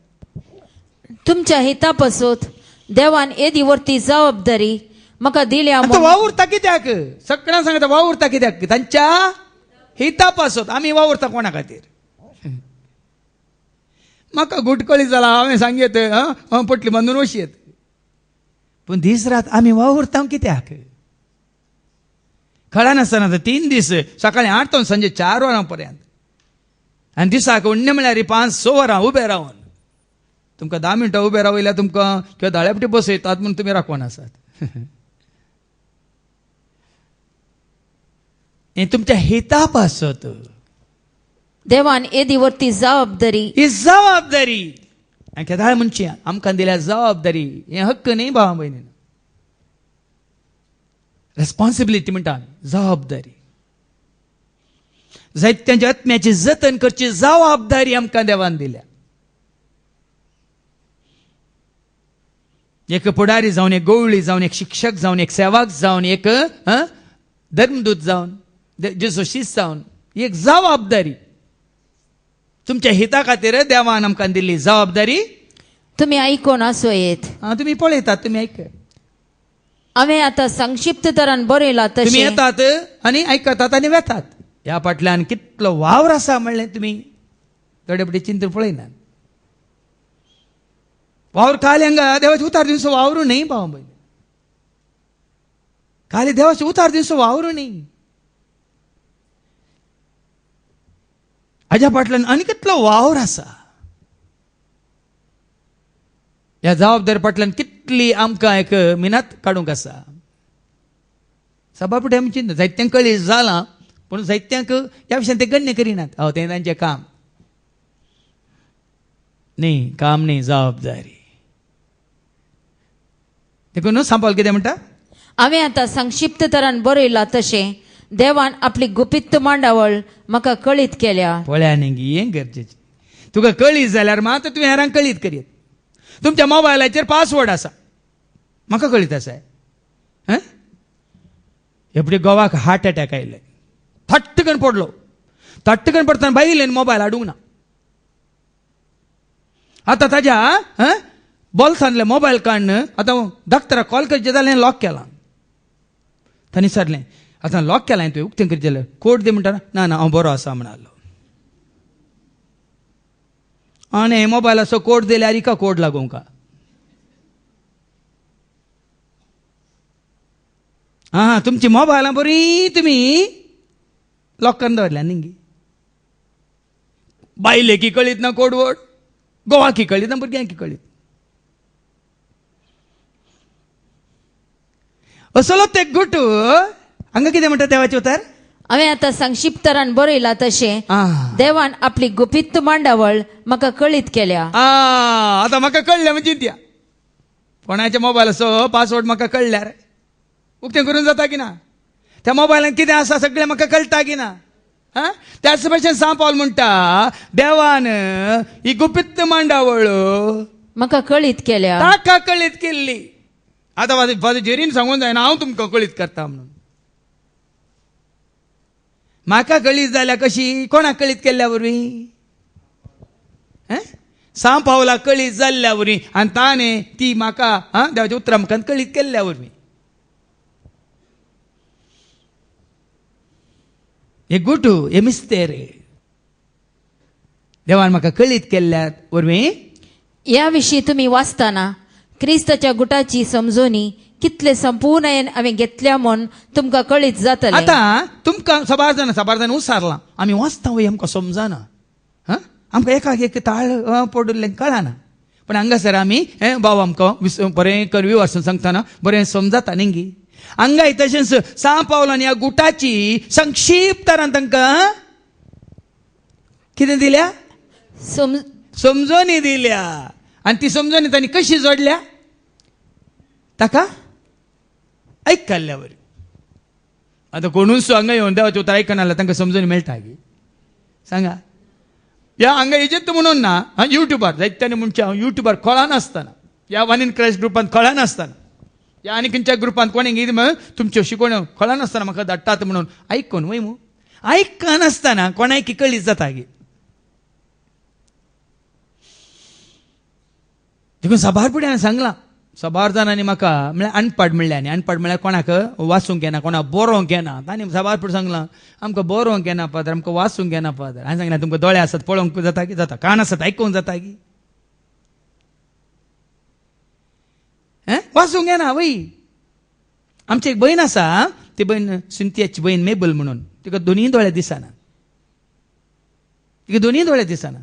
तुमच्या हिता पासत देवान येदी व्हरती जबाबदारी म्हाका दिल्या. आतां वावुरता कित्याक? सगळ्यांक सांगता वावुरता कित्याक? तांच्या हिता पासत. आमी वावुरता कोणा खातीर? म्हाका गुटकळी जाला, हांवें सांगेत पटली बांदून वशीत. पूण दीस रात आमी वावुरता कित्याक? कळनासतना 3 दीस, सकाळीं 8 तो सांजे 4 वरां पर्यंत, आनी दिसाक उण्णे म्हळ्यार 5-6 वरां उबे रावन. तुमकां 10 मिनटां उबे रावयल्यार तुमकां किंवा दाळ्यापटी बसयतात म्हणून तुमी राखून आसात. हें तुमच्या हिता पासत. देवान येदी व्हरती जबाबदारी. ही जबाबदारी केदाळ म्हणची आमकां दिल्या जबाबदारी. हें हक्क न्ही भावा भयणीन. रेस्पॉन्सिबिलिटी म्हणटा जबाबदारी. जायत्यांच्या आत्म्याची जतन करची जबाबदारी आमकां देवान दिल्या. एक पुढारी जावन, एक गवळी जावन, एक शिक्षक जावन, एक सेवक जावन, एक धर्मदूत जावन, जेजू शिस्त जावन, एक जबाबदारी तुमच्या हिता खातीर देवान आमकां दिल्ली जबाबदारी. तुम्ही आयकोन आसोयेत. तुमी पळयतात, तुमी आयक. हांवें आतां संक्षिप्त तरान बरयला तुमी तशें. येतात आनी आयकतात आनी वेतात. ह्या फाटल्यान कितलो वावर आसा म्हणलें तुमी थोडे फावटी चिंतून पळयनात. वावर खाली हांगा देवाचे उतार दिवचो वावरू न्ही भाव भयण. खाली देवाचे उतार दिवचो वावरू न्ही. हाज्या फाटल्यान आनी कितलो वावर आसा. ह्या जबाबदारी फाटल्यान कितली आमकां एक मिनत काडूंक आसा. सभापुटी आमी चिंता जायत्यांक कळी जालां, पूण जायत्यांक ह्या विशयान ते गण्य करिनात. तें तांचें काम. न्ही काम न्ही जबाबदारी. देखून न्हू सांबाळ कितें म्हणटा. हांवें आतां संक्षिप्त तरान बरयलां तशें देवान आपली गुपित्त मांडावळ म्हाका कळीत केल्या. पळया न्ही हें गरजेचें. तुका कळीत जाल्यार मात तुवें हेरांक कळीत करीत. तुमच्या मोबायलाचेर पासवर्ड आसा, म्हाका कळीत आसा. एपडी गोवाक हार्ट अटॅक आयिल्ले, थट्ट पडलो. थट्ट पडतना बायलेन मोबायल हाडूंक ना. आतां ताज्या बोल्सांतले मोबायल काडून आतां डॉक्टराक कॉल करचें जाल्यार लॉक केलां. तांणी विचारलें आतां लॉक केलां तुवें उक्तें करचें जाल्यार कोड दी म्हणटा. ना ना हांव बरो आसा म्हणलो. आनी मोबायलाचो कोड दिल्यार इका कोड लागूंक का. तुमची मोबायलां बरी तुमी लॉक करून दवरल्या न्ही. बायलेकी कळीत ना कोड वर्ड, गोवाकी कळीत ना, भुरग्यांकी कळीत. असलो ते गुट हांगा कितें म्हणटा देवाचें उतर. हांवें आतां संक्षिप्त तरान बरयलां तशें देवान आपली गुपित्त मांडावळ म्हाका कळीत केल्या. आतां म्हाका कळलें म्हणजे त्या कोणाच्या मोबायलाचो पासवर्ड म्हाका कळल्यार उक्तें करून जाता की ना. त्या मोबायलांत कितें आसा सगळें म्हाका कळटा की ना. त्याच भशेन सांग पावल म्हणटा देवान ही गुपित्त मांडावळ म्हाका कळीत केल्या. ताका कळीत केल्ली. आतां वाज जेरीन सांगून जायना हांव तुमकां कळीत करता म्हणून. म्हाका कळीत जाल्यार कशी, कोणाक कळीत केल्ल्या वरवीं. सांग पावला कळीत जाल्ल्या वरवीं आनी ताणें ती म्हाका देवाच्या उतरां म्हाका कळीत केल्ल्या वरवीं. हे गुटू हे मिस्तेर देवान म्हाका कळीत केल्ल्या वरवीं. ह्या विशीं तुमी वाचतना क्रिस्ताच्या गुटाची समजोनी कितले संपूर्णयेन हांवें घेतल्या म्हूण तुमकां कळीत जातलें. आतां तुमकां सबार जाण उसारलां आमी वाचता वय आमकां समजना. आमकां एकाक एक ताळ पडलें कळना. पण हांगासर आमी भाव आमकां बरें करवी वाचून सांगतना बरें समजाता न्ही. हांगा तशेंच सांग पावलां ह्या गुटाची संक्षिप्त तरान तांकां कितें दिल्या, समजोनी दिल्या. आनी ती समजोनी तांणी कशी जोडल्या, ताका आयकल्ल्या वरवीं. आतां कोणूच हांगा येवन देवाचें उतर आयकना जाल्यार तांकां समजोनी मेळटा गे सांगा. ह्या हांगा इजिप्त म्हणून ना युट्यूबार जायत्यानी म्हणचे युट्यूबार कळनासतना ह्या वन इन क्रायस्ट ग्रुपांत कळनासतना या आनी खंयच्या ग्रुपांत कोणें कितें तुमच्यो शिकवण्यो कळनासतना म्हाका धाडटात म्हणून आयकून वय मू आयकनासतना कोणाय की कळीत जाता गे. देखून सबार फुड्यान सांगलां सबार जाणांनी म्हाका म्हळ्यार अनपड म्हणलें. आनी अनपड म्हळ्यार कोणाक वाचूंक येना, कोणाक बरोवंक येना. तांणी सबार फुडें सांगलां आमकां बरोवंक येना फादर, आमकां वाचूंक येना फादर. हांवें सांगलें तुमकां दोळे आसात पळोवंक जाता की जाता, कान आसात आयकूंक जाता की वाचूंक येना वय. आमची एक भयण आसा, ती भयण सिंथियाची भयण मेबल म्हणून, तिका दोनूय दोळे दिसना. तिका दोनूय दोळे दिसना.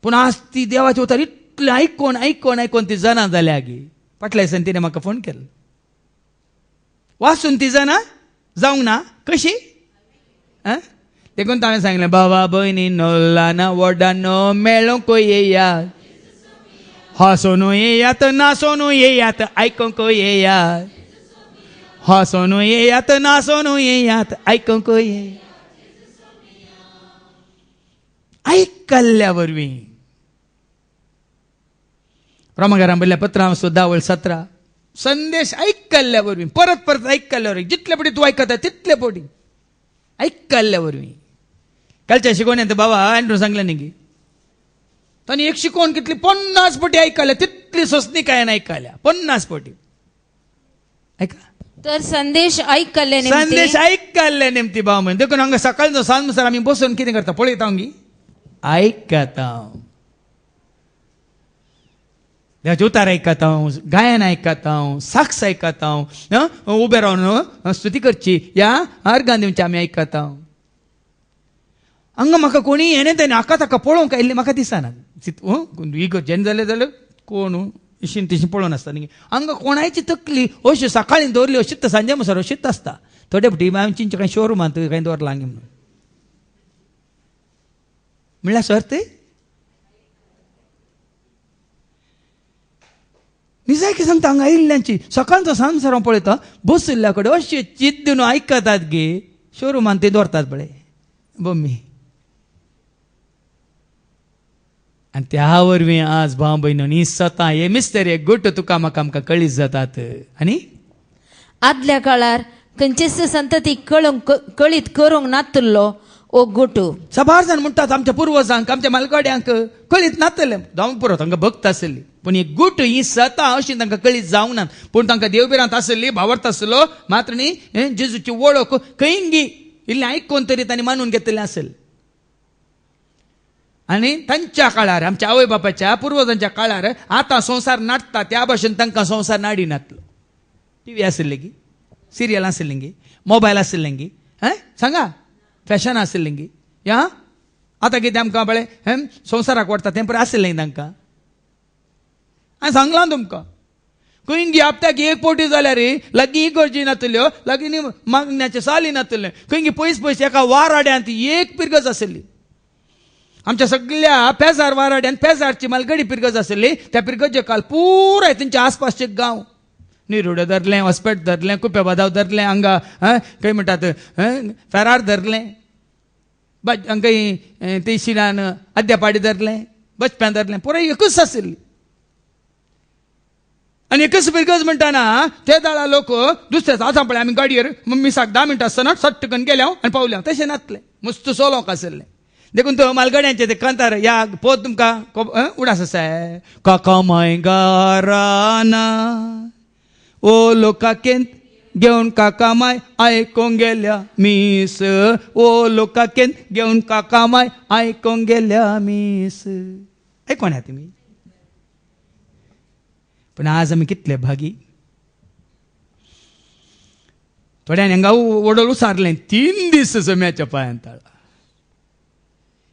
पूण आज ती देवाचे उतर इतलें आयकोन आयकोन आयकोन ती जाणा जाल्या गे. फाटल्या दिसांनी तिणें म्हाका फोन केलो. वाचून ती जाणा जावंक ना कशी. देखून हांवें सांगलें बाबा भयणीनो ल्हाना व्हडानो मेळोंक येयात, हांसोनू येयात नाचोनू येयात आयकोंक येयात. हांसोनू येयात नाचोनू येयात आयकोंक येयात. आयकल्ल्या वरवीं रोमाकारां बरयल्या पत्रां 10:17 संदेश आयकल्ल्या वरवीं परत परत आयकल्ल्या वरवीं जितले पटी तूं आयकता तितले पटी आयकल्ल्या वरवीं. कालच्या शिकवण्यात बाबा एंड्रू सांगलें न्ही की तांणी एक शिकवण कितली 50 पटी आयकल्या तितली सोसणीकायेन आयकल्या 50 पटी. ऐका तर संदेश आयकल्ले संदेश आयकल्ले नेमती भाव म्हणून. देखून हांगा सकाळचो सांजमुसार आमी बसून कितें करता पळयता गी आयकता. देवाचें उतार आयकता, गायन आयकता, साक्स आयकता, उबे रावन स्तुती करची ह्या अर्गां दिवची आमी आयकता. हांगा म्हाका कोणी हेणे तेणे हाका ताका पळोवंक आयिल्लें म्हाका दिसना. इगर्जेन जाल्यार कोण इशीन तिशीन पळोवन आसता न्ही. हांगा कोणायची तकली अश्यो सकाळीं दवरली अशीच सांजे मुसार अशीच आसता. थोडे फावटी आमच्या कांय शोरुमांत कांय दवरलां म्हणून म्हणल्यार सर ते निजाय की सांगता हांगा आयिल्ल्यांची सकाळचो सांग पळयता बसयल्ल्या कडेन अशें चित दिवन आयकतात गे शोरुमान ते दवरतात पळय बम्मी. आणि त्या वरवीं आज भाव भयणी स्वता हे मिस्तर एक गोट तुका म्हाका आमकां कळीत जातात. आनी आदल्या काळार खंयचेच संतती कळीत करूंक नातलो ओ गुटू. सबार जाण म्हणटात आमच्या पुर्वजांक आमच्या मालगाड्यांक कळीत नातले जावं पुरो तांकां भक्त आसली पूण ही गुट ही स्वता अशी तांकां कळीत जावंक ना. पूण तांकां देवबिरांत आसली भावार्थ आसलो मात्र न्ही जेजूची वळख खंयी इल्लें आयकून तरी तांणी मानून घेतलें आसले. आनी तांच्या काळार आमच्या आवय बापाच्या पुर्वजांच्या काळार आतां संवसार नाटता त्या भाशेन तांकां संवसार नाडी नातलो. टीव्ही आसले गी सिरियल आसले गी मोबायल आसले गी सांगा फॅशन आसले गी या आतां कितें आमकां बळे संवसाराक वाडटा तें पळय आसलें तांकां. हांवें सांगलां तुमकां खंय हप्त्याक एक पोटी जाल्यार लागीं गरजी नातल्यो लागीं मागण्याचे साली नातले खंय पयस एका वाराड्यांत एक पिरगज आसली. आमच्या सगळ्या पेजार वाराड्यान पेजारची मालगडी पिरगज आसली. त्या पिरगजे काल पुराय तेंच्या आसपासचे गांव निरोडे धरलें हॉस्पेट धरलें कुपेबादाव धरलें हांगा खंय म्हणटात फेरार धरलें खंय ते शिरान अद्यापाडी धरलें बचप्यां धरलें पुराय एकूच आसली. आनी एकच पिरगज म्हणटाना ते दाळा लोक दुसऱ्याच आतां पळय आमी गाडयेर मिसाक 10 मिनटां आसतना सट्टकन गेल्या आनी पावल्या तशें नातलें मस्त चलोवंक आसलें. देखून तो मालगाड्यांचे ते कांतार या पोत तुमकां उडास आसा काका माय गाराना ओ लोकांकेंत घेवन काका माय आयकोंक गेल्या मीस ओ लोकांकेंत घेवन काका माय आयकोंक गेल्या मीस. आयकोना तुमी पण आज आमी कितले भागी. थोड्यांनी हांगा वडोल उसारलें 3 दीस जम्याच्या पांयान ताळा.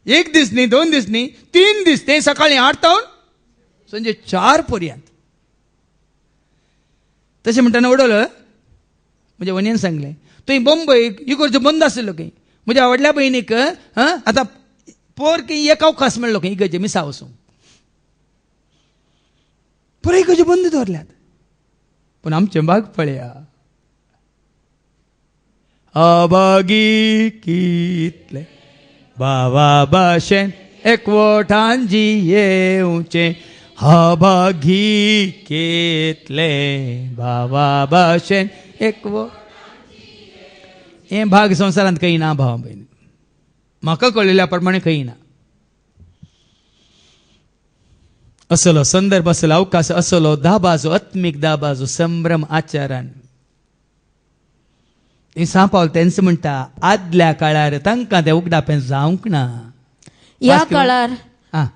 1 दीस न्ही 2 दीस न्ही 3 दीस ते सकाळीं 8 तावन संजे 4 पर्यंत. तशें म्हणटाना वडोल म्हज्या वन्यान सांगलें थंय बंबईक इगर्जो बंद आसलो खंय म्हज्या व्हडल्या भयणीक आतां पोर खंय एक अवकाश मेळ्ळो खंय इगर्जे मिसा वचूंक पुराय इगर्जे बंद दवरल्यात. पूण आमचें भाग पळया अभागी कितले बाबा भाशेन एकवटान जियेवचें अभागी कितले बाबा भाशेन एकवट. हें भाग संवसारांत खंय ना भाव भयणी म्हाका कळिल्ल्या प्रमाणे खंय ना. असलो संदर्भ असलो अवकाश असलो दाबाजो आत्मीक दाबाजो संभ्रम आचारान सांपावल तेंच म्हणटा आदल्या काळार तांकां तें उगडापें जावंक ना. या काळार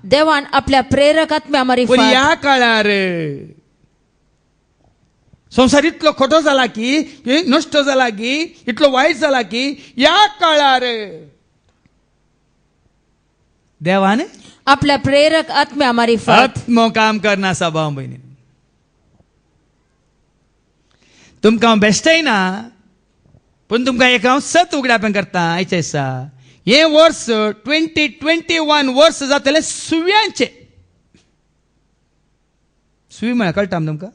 देवान आपल्या प्रेरक आत्म्या पण ह्या काळार संसार इतलो खोटो जाला की नश्ट जाला की इतलो वायट जाला की ह्या काळार देवान आपल्या प्रेरक आत्म्या मार्फत आत्मो काम करना आसा भाव भयणी. तुमकां हांव बेश्टाय ना पूण तुमकां एक हांव सत उगडापें करता आयच्या दिसा. हे वर्स 2021 वर्स जातलें सुव्यांचें. सुवी म्हळ्यार कळटा तुमकां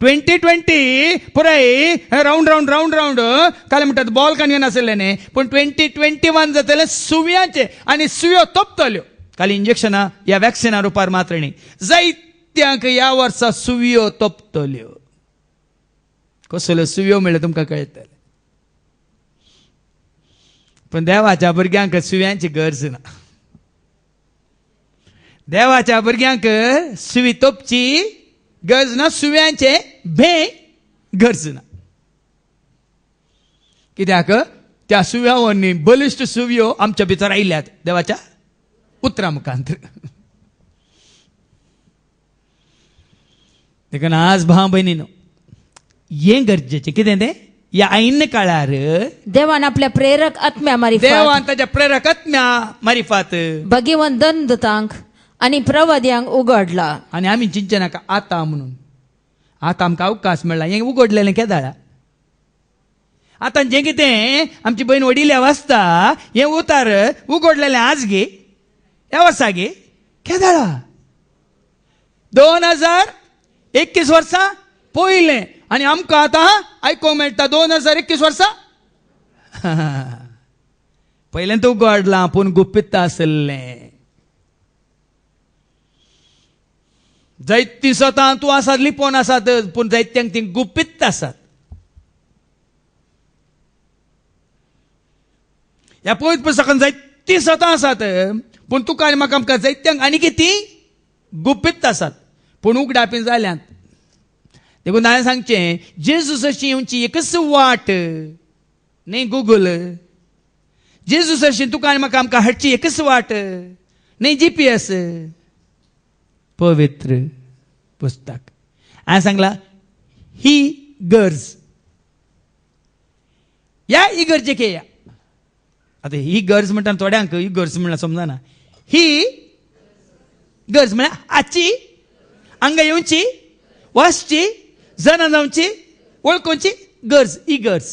2020 पुराय रावंड रावंड रावंड रावंड काल म्हणटात बॉल काडून आसलें न्ही पूण 2021 जातलें सुव्यांचें आनी सुयो तोपतल्यो. काल इंजेक्शनां ह्या वॅक्सिना रुपार मात्र न्ही जायत्यांक ह्या वर्सा सुवियो तोपतल्यो. कसल्यो सुवियो म्हणल्यार तुमकां कळटलें. पण देवाच्या भुरग्यांक सुव्यांची गरज ना. देवाच्या भुरग्यांक सुवी तोपची गरज ना सुव्यांचे भे गरज ना. कित्याक त्या सुव्या वरवीं बलिश्ट सुवयो आमच्या भितर आयल्यात देवाच्या उतरा मुखांतर. देखून आज भाव भयणीनो हें गरजेचें कितें तें या ऐन काळार देवान आपल्या प्रेरक आत्म्या मार्फत देवान ताच्या प्रेरक आत्म्या मार्फत भगिवन दंदतांक आनी प्रवाद्यांक उगडला. आनी आमी चिंचे नाका आतां म्हणून आतां आमकां अवकाश मेळ्ळा हें उगडलेलें केदाळा. आतां जें कितें आमची बहीण वडिल्या वाचता हें उतार उगडलेलें आज गे ह्या वर्सा गे केदाळा 2023 21 वर्सां पयलें आनी आमकां आतां आयकोंक मेळटा 2021 वर्सां पयलें तूं उगडलां पूण गुप्पित आसलें. जायतीं स्वता तूं आसात लिपोवन आसात पूण जायत्यांक ती गुप्पित आसात. ह्या पवित्र पुस्तकान जायतीं स्वता आसात पूण तुका आनी म्हाका आमकां जायत्यांक आनी कितें गुप्पित आसात पूण उगडापी जाल्यांत. देखून हांवें सांगचें जेजूसाची येवची एकच वाट न्ही गुगल. जेजूसाची तुका आनी म्हाका आमकां हाडची एकच वाट न्ही GPS. पवित्र पुस्तक हांवें सांगलां ही गरज ह्या इगर्जेक येया. आतां ही गरज म्हणटा थोड्यांक ही गरज म्हणल्यार समजना. ही गरज म्हळ्यार हाची हांगा येवची वचची जाणा जावची वळखुची गरज. ही गरज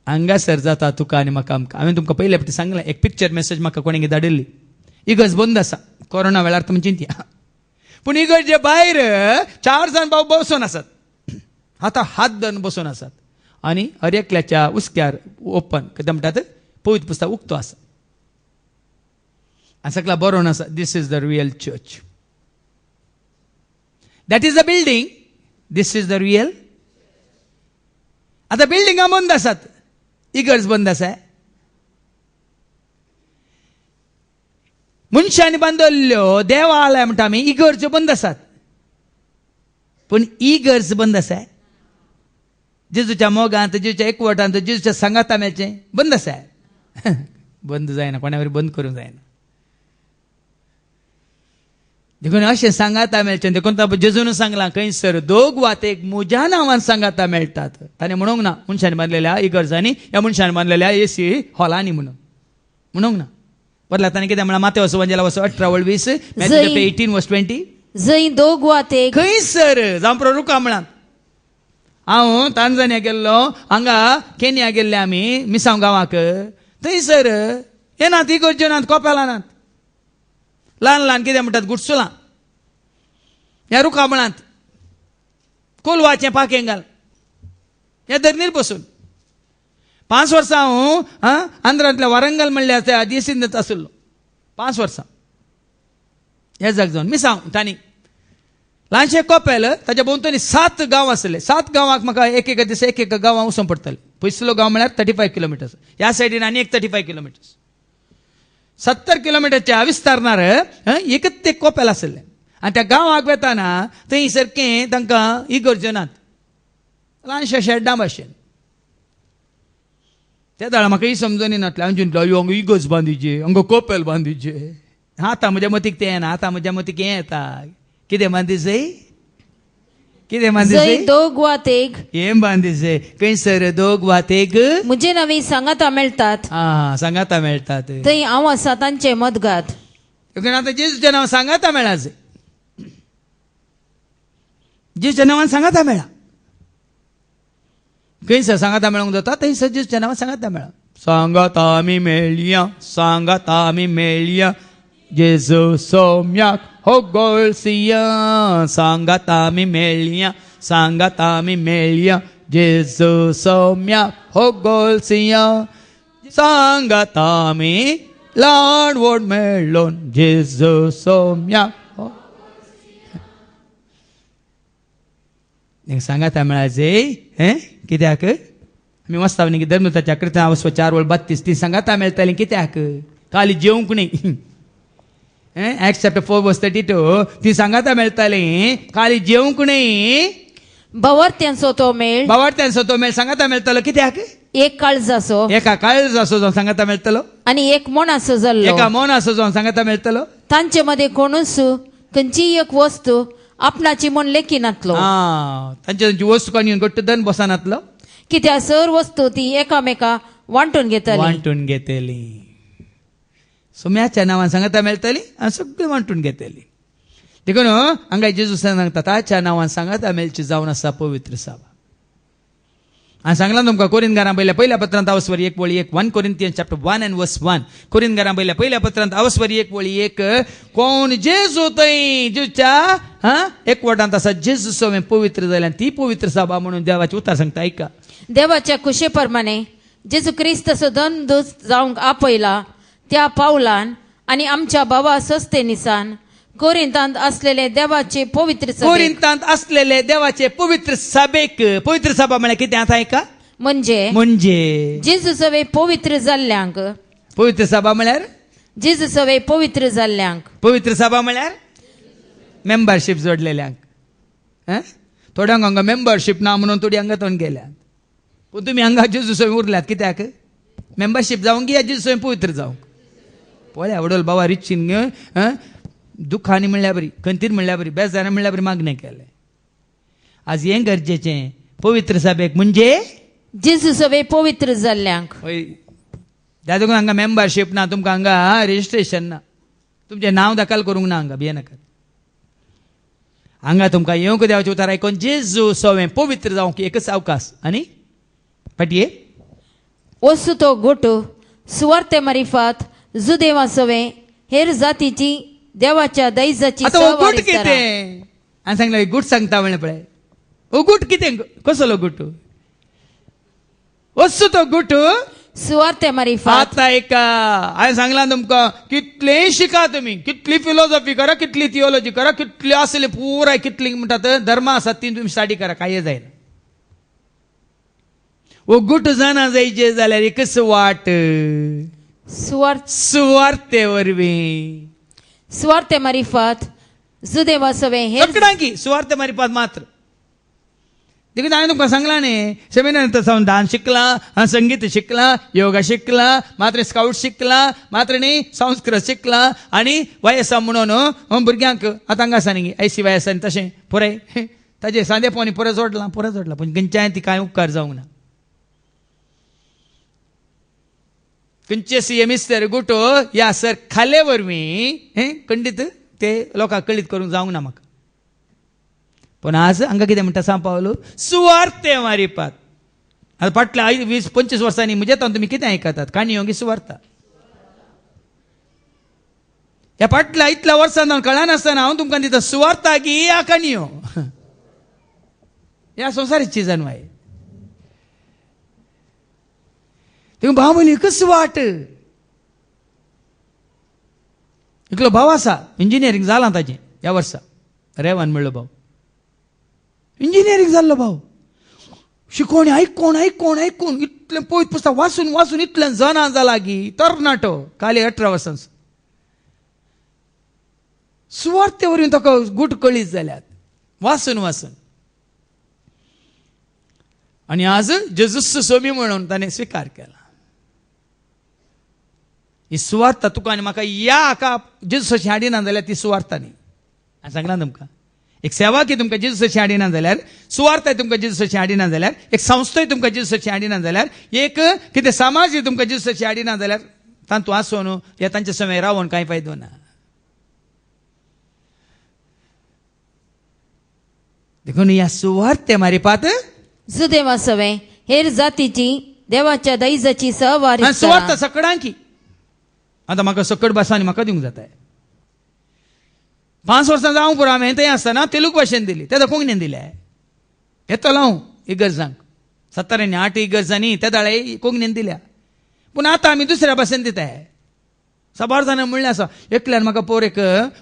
हांगासर जाता तुका आनी म्हाका आमकां. हांवें तुमकां पयले फावटी सांगलां एक पिक्चर मेसेज म्हाका कोणें धाडिल्ली. इगर्ज बंद आसा कोरोना वेळार तुमी चिंतया पूण इगर्जे भायर 4 जाण भाव बसून आसात. आतां हात धरून बसून आसात आनी हर एकल्याच्या उस्क्यार ओपन कितें म्हणटात पवित्र पुस्तक उक्तो आसा. आनी सकला बरोवन आसा this is the real church. That is the building. This is the real. आतां बिल्डिंगां बंद आसात इगर्ज बंद आसा. मनशांनी बांदल्ल्यो देवालय म्हणटा आमी इगर्ज्यो बंद आसात पूण इगर्ज बंद आसा. जेजूच्या मोगांत जेजूच्या एकवटांत जेजूच्या सांगाता मेळचें बंद आसा. बंद जायना कोणा वरी बंद करूंक जायना. देखून अशें सांगाता मेळचें. देखून जेजून सांगलां खंयसर 2 वा 1 म्हज्या नांवान सांगाता मेळटात. ताणें म्हणूंक ना मनशांनी बांदलेल्या इगर्जांनी ह्या मनशांनी बांदलेल्या AC हॉलांनी म्हणूंक ना. बदला ताणें कितें म्हळां मातेवस वंजेला वस 18:20 18:20 जंय 2 वा 1 खंयसर जावं रुका म्हणात. हांव तांजानिया गेल्लो हांगा केनिया गेल्ले आमी मिसांव गांवाक. थंयसर येनात इगर्ज्यो नात कोपेलां नात. ल्हान ल्हान कितें म्हणटात गुडसुलां ह्या रुखा म्हणात. कोलवाचें पाकें घाल ह्या धरणीर बसून. 5 वर्सां हांव आंध्रांतल्या वारंगल म्हणल्या त्या DCंत आसलो 5 वर्सां. ह्या जाग जावन मिसांव तांणी ल्हानशें कोपेल ताच्या भोंवतणी 7 गांव आसले. 7 गांवांक म्हाका एक दीस एक गांवां वचूंक पडटलें. पयसलो गांव म्हळ्यार 35 किलोमिटर्स. ह्या सायडीन आनी एक 35 किलोमिटर्स. 70 किलोमिटरच्या विस्तारणार एकच ते कोपेल आसले. आनी त्या गांवाक वेताना थंय सारकें तांकां इगर्ज्यो नात ल्हानशा शेड्डा भाशेन. त्या दाळा म्हाका ही समजून येनातलें. हांवें चिंतलें हांगा इगर्ज बांदिचे हांगा कोपेल बांदिचे. आतां म्हज्या मतीक तें येना. आतां म्हज्या मतीक हें येता कितें बांदिचंय कितें बांदिचंय 2 वा 1 हें बांदिचंय. खंयसर 2 वा 1 म्हजे नवी सांगाता मेळटात. सांगाता मेळटात. थंय हांव आसा तांचे मदगात. देखून आतां जेजूच्या नांवान सांगाता मेळा. जेजूच्या नांवान सांगाता मेळा. खंयसर सांगाता मेळोंक जाता थंयसर जेजूच्या नांवान सांगाता मेळा. सांगाता आमी मेळया सांगाता आमी मेळया जेजू सौम्याक हो गोळसिया. सांगाता आमी मेळया सांगाता आमी मेळया जेजू सौम्याक हो गोळसिया. सांगाता आमी लाडवोड मेळ्ळोन जेजू सौम्याक हो. सांगाता मेळाचे कित्याक आमी वचता न्ही धर्मताच्या कृत्या वचपा 4:32 ती सांगाता मेळटाली कित्याक खाली जेवंक न्ही. Acts chapter 4:32 ती सांगाता मेळटाली खाली जेवंक न्ही. बावार्थ्यांचो तो मेळ सांगाता मेळटलो कित्याक एक काळजाचो एका काळजाचो जावन सांगाता मेळटलो आनी एक मोणाचो जाल्लो. एका मोनाचो जावन सांगाता मेळटलो. तांचे मध्ये कोणूच खंयची एक वस्तू आपणाची म्हूण लेखिनातलो. तांची वस्तू कोण येवन घट्ट धन बसनातलो. कित्याक सर वस्तू ती एकामेका वांटून घेतली. सोम्याच्या नांवान सांगाता मेळटली आनी सगळीं वांटून घेतली. देखून हांगा जेजू सांगता ताच्या नांवान सांगाता मेळची जावन आसा पवित्र सभा. हांवें सांगलां तुमकां कोरिंथकारां पहिल्या पत्रांत आवस्वरी 1 वळी 1 1 Corinthians chapter 1 and verse 1 कोरिंथकारां पहिल्या पत्रांत आवस्वरी 1 वळी 1 कोण जेजू थंय जेजूच्या एकवटांत आसा जेजू सवें पवित्र जाल्यान ती पवित्र सभा म्हणून देवाचे उतार सांगता ऐका. देवाच्या कुशेप्रमाणे जेजू क्रिस्तचो दंदूत जावंक आपयला त्या पावलान आणि आमच्या भावा सस्तेनिसान कोरिंतांत असलेले देवाचे पवित्र सभेक कोरिंथांत असलेले देवाचे पवित्र सभेक पवित्र सभा म्हळ्यार कितें आतां ऐका म्हणजे जेजू सवे पवित्र जाल्ल्यांक पवित्र सभा म्हळ्यार जेजू सवे पवित्र जाल्ल्यांक पवित्र सभा म्हळ्यार मेंबरशीप जोडलेल्यांक. थोड्यांक हांगा मेंबरशीप ना म्हणून थोडी हांगा तोंड गेल्यात पूण तुमी हांगा जेजू सवे उरल्यात कित्याक मेंबरशीप जावंक या जेजू सवे पवित्र जावंक. पळय वडोल बाबा रिचीन दुखांनी म्हणल्या बरी खंतीर म्हणल्या बरी बेजारां म्हणल्या बरी मागणें केलें. आज हें गरजेचें पवित्र सभेक म्हणजे जेजू सवे पवित्र जाल्ल्यांक. हय देखून हांगा मेंबरशीप ना तुमकां हांगा रेजिस्ट्रेशन ना तुमचें नांव दाखल करूंक ना हांगा भियेनाकात. हांगा तुमकां येवंक देवाचें उतार आयकून जेजू सवें पवित्र जावंक एकच अवकाश आनी पाटये वस्तू तो गोटू सुवार्ते मारिफात जुदेवा सवे हेर जातीची देवाच्या दैजाची आतां हो गुट सहवारी करा. कितें हांवें सांगलें गुट सांगता म्हणलें पळय हो गुट कितें कसलो गुट वस्तू तो गुट सुवार्ते मारिफात आता ऐका हांवें सांगलां तुमकां कितलेंय शिका तुमी कितली फिलॉसॉफी करा कितली थिओलॉजी करा कितली असले पुराय कितली म्हणटात धर्म आसात ती तुमी स्टडी करा कांय जायना. वो गुट जाणा जायचे जाल्यार एकच वाट सुवार्ते वरवीं सुवार्ते मारिफात जुदेवा सवे हेर सगळ्यांकी सुवार्ते मारिफात मात्र. देखीक हांवें तुमकां सांगलां न्ही सेमिनार सावन डान्स शिकला संगीत शिकला योगा शिकला मात्र स्काउट शिकला मात्र न्ही संस्कृत शिकला आनी वयसा म्हणून भुरग्यांक आतां हांगा आसा न्ही ऐसी वयसांनी तशें पुराय ताजे सांदेपणी पुरो जोडलां पूण खंयच्याय ती कांय उपकार जावंक ना. खंयचे सीए मिस्टर गुटो या सर खाले वरवीं खंडीत ते लोकांक कळीत करूंक जावंक ना म्हाका. पूण आज हांगा कितें म्हणटा सांग पावलो सुवार्ते मारिफात. आतां फाटल्या 20-25 वर्सांनी म्हजे हातान तुमी कितें आयकतात काणयो की सुवार्ता. ह्या फाटल्या इतल्या वर्सां हांव कळनासतना हांव तुमकां दिता सुवार्ता की या काणयो ह्या संवसाराची जन्माय. देखून भाव म्हणली एकच वाट. एकलो भाव आसा इंजिनियरींग जालां ताजें ह्या वर्सा रेवान म्हणलो भाव इंजिनियरींग जाल्लो भाव शिकोवणी आयकून आयकून आयकून इतलें पळयत पुस्तक वाचून वाचून इतलें जाणा जाला की तरणाटो खाली 18 वर्सांचो. सुवार्ते वरवीं ताका गूट कळीत जाल्यात वाचून वाचून आनी आज जेजूस सोमी म्हणून ताणें स्विकार केला. ही सुवार्ता तुका आनी म्हाका या हाका जेजूसाची हाडिना जाल्यार ती सुवार्ता न्ही. हांवें सांगलां तुमकां एक सेवाकी तुमकां जेजूसाची हाडिना जाल्यार सुवार्ताय तुमकां जेजूसाची हाडिना जाल्यार एक संस्थाय तुमकां जेजूसाची हाडिना जाल्यार एक कितें समाजय तुमकां जेजूसाची हाडिना जाल्यार तांतू आसून ह्या तांचे समय रावून कांय फायदो ना. देखून ह्या सुवार्ते मारिफात जुदेवा सवे हेर जातीची देवाच्या दैजाची सहवारी करा. सुवार्ता सकडांकी. आतां म्हाका सकड भासांनी म्हाका दिवंक जाता 5 वर्सां जावंक पुरो हांवें थंय आसतना तेलुगू भाशेन दिली तेन्ना कोंकणीन दिल्या येतलो हांव इगर्जांक 7-8 इगर्जांनी त्या दाळे कोंकणीन दिल्या. पूण आतां आमी दुसऱ्या भाशेन दिताय. 7 जाणां म्हणलें आसा एकल्यान म्हाका पोर एक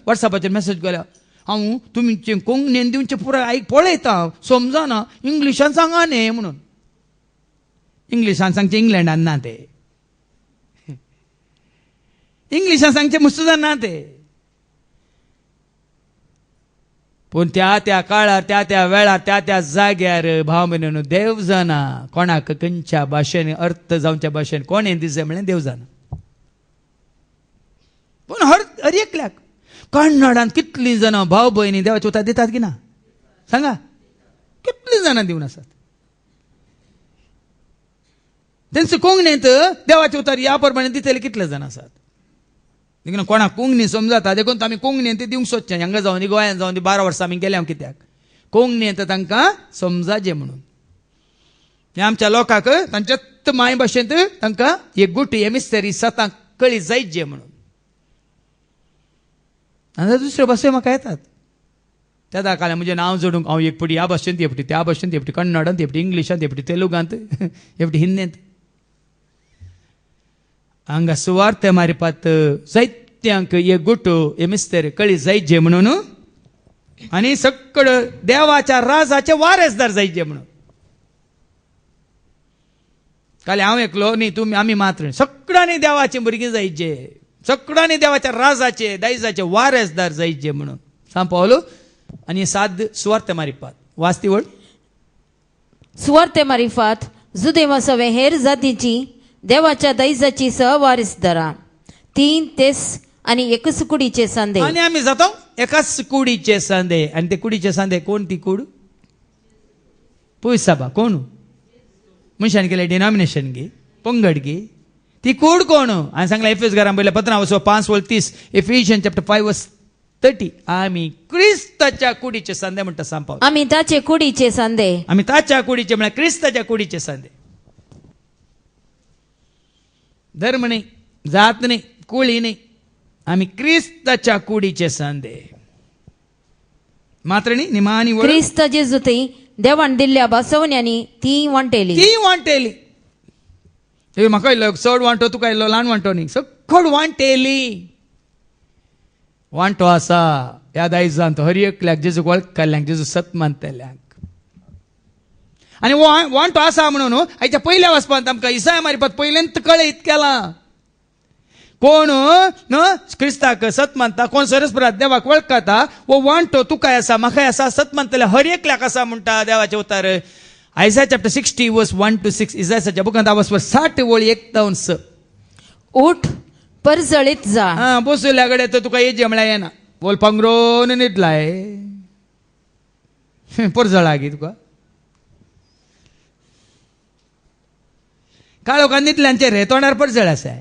वॉट्सॅपाचेर मेसेज केल्या हांव तुमचे कोंकणीन दिवचे पुरो पळयता समजना इंग्लिशान सांगा न्ही म्हणून. इंग्लिशान सांगचे इंग्लंडान ना ते इंग्लिशान सांगचे मुस्तुदान ना ते. पूण त्या त्या काळार त्या त्या वेळार त्या त्या जाग्यार भाव म्हणून देव जाणा कोणाक खंयच्या भाशेन अर्थ जावच्या भाशेन कोणे दिसे म्हणलें देव जाणा. पूण हर एकल्याक कन्नडांत कितलीं जाणां भाव भयणी देवाचे उतार दितात की ना सांगा कितलीं जाणां दिवन आसात. तेंचे कोंकणींत देवाचे उतार ह्या प्रमाणे दितले कितले जाण आसात. देखून कोणाक कोंकणी समजता देखून आमी कोंकणीन ते दिवंक सोदचें. हांगा जावन दी गोंयांत जावन दी 12 वर्सां आमी गेल्या कित्याक कोंकणींत तांकां समजाचें म्हणून. हे आमच्या लोकांक तांच्या माय भाशेंत तांकां एक गुटी हे मिस्तरी सतांक कळी जायत जे म्हणून. आनी दुसऱ्यो भाशे म्हाका येतात त्या दाखले म्हणजे नांव जोडूंक हांव एक पटी ह्या भाशेंत एक पटी त्या भाशेंत एक पटी कन्नडांत एक पटी इंग्लिशांत एक पटी तेलुगांत एक पटी हिंदींत. हांगा सुवार्ते मारपात जायत्यांक एक गुटो हे मिस्तर कळी जायत जे म्हणून आनी सकड देवाच्या राजाचे वारेसदार जायचे म्हणून. काल हांव एकलो न्ही तुमी आमी मात्र सगळ्यांनी देवाची भुरगीं जायचे सगळ्यांनी देवाच्या राजाचे दायजाचे वारेसदार जायचे म्हणून सांग पावलो. आनी साद सुवार्ते मारपात वाचती वळ सुवार्ते मारिफात जुदेवा सवे हेर जातीची देवाच्या दैजाची सहवारीसदारा 3 तेस आणि एकच कुडीचे सांदे. आनी आमी जातो एकाच कुडीचे सांदे. आनी ते कुडीचे सांदे कोण ती कूड पुयसाबा कोण मनशान केले डिनॉमिनेशन गे पंगड गे ती कूड कोण. हांवें सांगला एफएस घरान पयल्या पत्रां वचो 5:30 एफिशियन चॅप्टर 5:30 आमी क्रिस्ताच्या कुडीचे सांदे म्हणटा सांगपाव. आम्ही ताचे कुडीचे सांदे. आमी ताच्या कुडीचे म्हळ्यार क्रिस्ताच्या कुडीचे सांदे. धर्म नाही जात नाही कुळी नाही आमी क्रिस्ताच्या कुडीचे सांदे मात्र न्ही निमानी वळ क्रिस्त जेजू ते देवान दिल्ल्या बसवण्यांनी ती वांटेली. ती वांटेली. हे म्हाका इल्लो चड वांटो तुका इल्लो ल्हान वांटो न्ही सकड वांटेली. वांटो आसा ह्या दायजांत हर एकल्याक जेजू वळखल्यांक जेजू सत मानतल्यांक. आनी वांटो आसा म्हणून हाच्या पयल्या वचपांत आमकां इसाय मारपात पयलेंत कळयत केलां. कोण क्रिस्ताक सत मानता कोण सरस्परात देवाक वळखता वो वांटो तुकाय आसा म्हाकाय आसा सत मानतल्या हर एकल्याक आसा म्हणटा देवाचे उतार. आयसाया चॅप्टर 60 वर्स 1 to 6 इसायाच्या बुकांत वचपार 60 वळी 1 to 6. उठ परजळीत जा. बसल्या कडेन तर तुका येजे म्हळ्यार येना बोल पंगरोन न्हिदलाय परजळा गी तुका काळोखान न्हिदल्यांचे रे तोंडार परजळ आसा.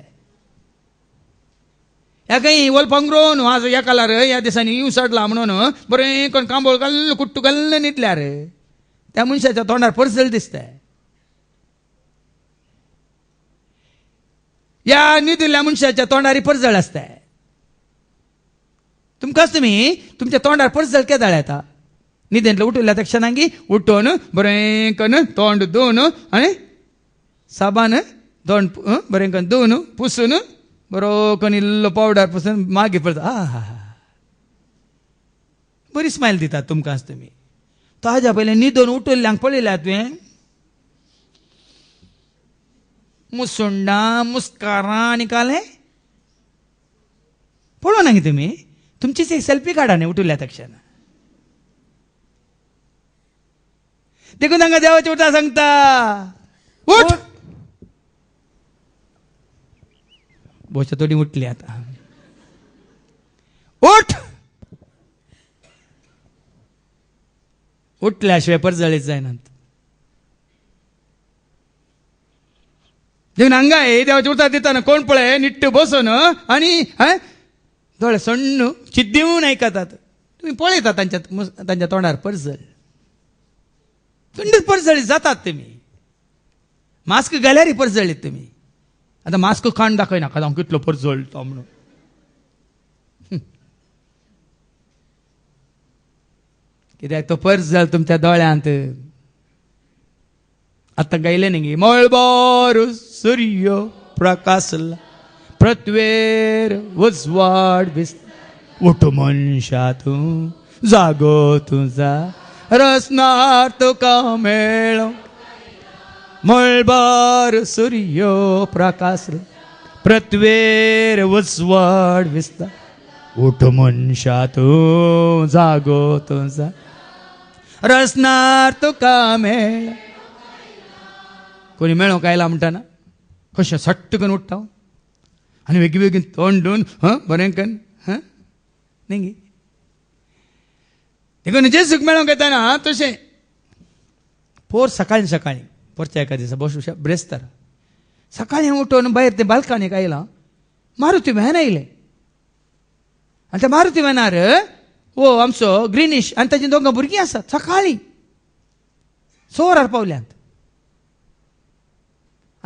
ह्या खंय वोल पंगरोन ह्या कालार ह्या दिसांनी येवं सडला म्हणून बरें कोण कांबोळ घाल्ल कुट्टू घाल्ल न्हिदल्यार त्या मनशाच्या तोंडार परजळ दिसता. या न्हिदिल्ल्या मनशाच्या तोंडार परजळ आसता. तुमकांच तुमी तुमच्या तोंडार परजळ केदाळ येता. न्हिदेंतलो उठयल्या त्या क्षणांगी उठोन बरें करून तोंड धुवन आनी साबान तोंड बरें करून धुवन पुसून बरो करून इल्लो पावडर पुसून मागीर पळयता हा बरी स्मायल दितात तुमकांच तुमी. ताज्या पयलें न्हिदोन उठयल्ल्यांक पळयल्या तुवें मुसुंडां मुस्कारां आनी काले पळोवं ना गे तुमी. तुमचीच एक सेल्फी काडा न्ही उठयल्या त्या क्षणां. देखून तांकां देवाच्या उठा सांगता उठ. बोच्या तोडी उठली आता उठ. उठल्या शिवाय परजळीत जायनात. देखून हांगा देवाच्या उठा दिताना कोण पळय निट्ट बसून आनी दोळे सण्ण चिद्दिवून आयकतात. तुमी पळयता तांच्या तोंडार परजळ थंडीच परजळीत जातात तुमी. मास्क घाल्यारय परजळीत तुमी. आतां मास्क काण दाखयनाका हांव कितलो परजळटा म्हणून. कित्याक तो परजळ तुमच्या दोळ्यांत. आतां गायलें न्ही मळबार सूर्य प्रकाशला पृथ्वेर उजवाड दिसता उठ मनशा तूं जागो तुझा रचणार तुका मेळो. मळबार सूर्य प्रकाशला पृथ्वेर उजवाड दिसता उठ मनशा तूं जागो तुझा रचणार तुका मेळो. कोणी मेळोंक आयला म्हणटाना कशें सट्ट करून उठता आनी वेगवेगळी तोंड धुवन बरें करून न्ही देखून जेजूक मेळोंक येताना तशें पोर सकाळीं परच्या एका दिसा बसूं ब्रेस्तार सकाळीं उठून भायर ते बाल्कनीक आयलां मारुती व्हॅन आयलें आनी त्या मारुती व्हॅनार वो आमचो ग्रीनिश आनी ताची दोगां भुरगीं आसात. सकाळीं 4 पावल्यांत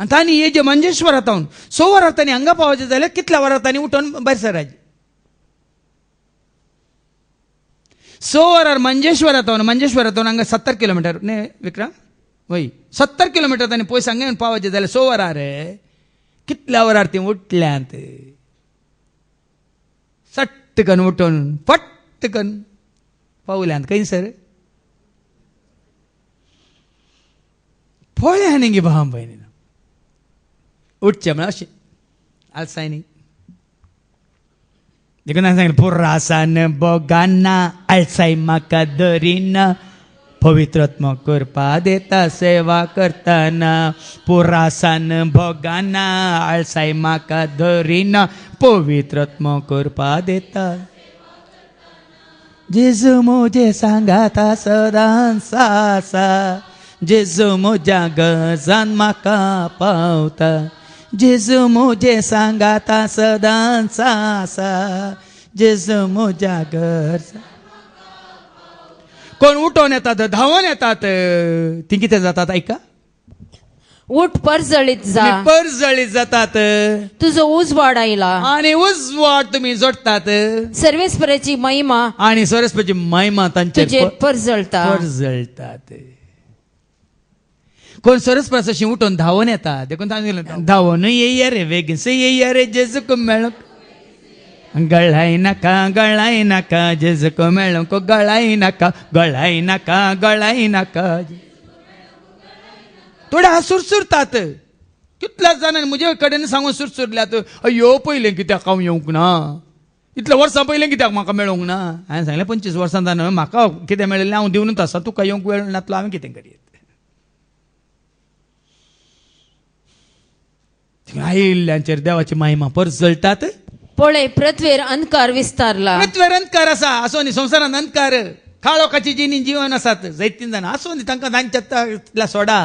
आनी तांणी हे जे मंजेश्वर आतावन 6 वरां तांणी हांगा पावचे जाल्यार कितल्या वरां तांणी उठोवन भायर सराचे 6 वरार मंजेश्वर आतावन हांगा 70 किलोमिटर न्ही विक्रम वय 70 किलोमिटर तांणी पयस हांगा येवन पावचे जाल्यार 6 वरां रे कितल्या वरार ती उठल्यांत सट्टकन उठोवन पट्टकन पावल्यांत खंय सर पळया न्ही गे भाव भयणी उठचें म्हळ्यार अशें आलसायनी देखून हांवें सांगलें पुरासान बोगाना आळसाय म्हाका धरिना पवित्रत्म करपा देता सेवा करतना पुरासान भोगाना आळसाय म्हाका धरिना पवित्रत्म करपा देता जेजू म्हजे सांगाता सदांच आसा जेजू म्हज्या गरजान म्हाका पावता जेजू म्हजे सांगाता सदांच आसा जेजू म्हज्या गरजान कोण उठोवन येतात धांवून येतात ती कितें जातात ऐका उठ परजळीत जा परजळीत जातात तुजो उजवाड आयला आणि उजवाड तुम्ही जोडतात सर्वेस्पराची महिमा आणि सरस्वतीची महिमा तांचेर तुजेर परजळता परजळतात कोण सरस्वताशी उठून धांवून येतात देखून तांणी धांवून येया रे बेगीन येया रे जेजूक मेळूंक गळाय नाका जेजूक मेळूंक गळाय नाका थोडे सुरसुरतात कितल्याच जाणांनी म्हजे कडेन सांगून सुरसुरल्यात अयो पयलें कित्याक हांव येवंक ना इतल्या वर्सां पयलें कित्याक म्हाका मेळोंक ना हांवें सांगलें 25 वर्सां जावन म्हाका कितें मेळिल्लें हांव दिवनूच आसा तुका येवंक वेळ नातलो हांवें कितें करीत आयिल्ल्यांचेर देवाची महिमा परजळटात पळय पृथ्वीर अंधकार विस्तारला पृथ्वीर अंधकार आसो न्ही संवसारांत अंधकार काळोखाची जीवन आसात जायतीं जाणां आसो न्ही तांकां तांच्या सोडा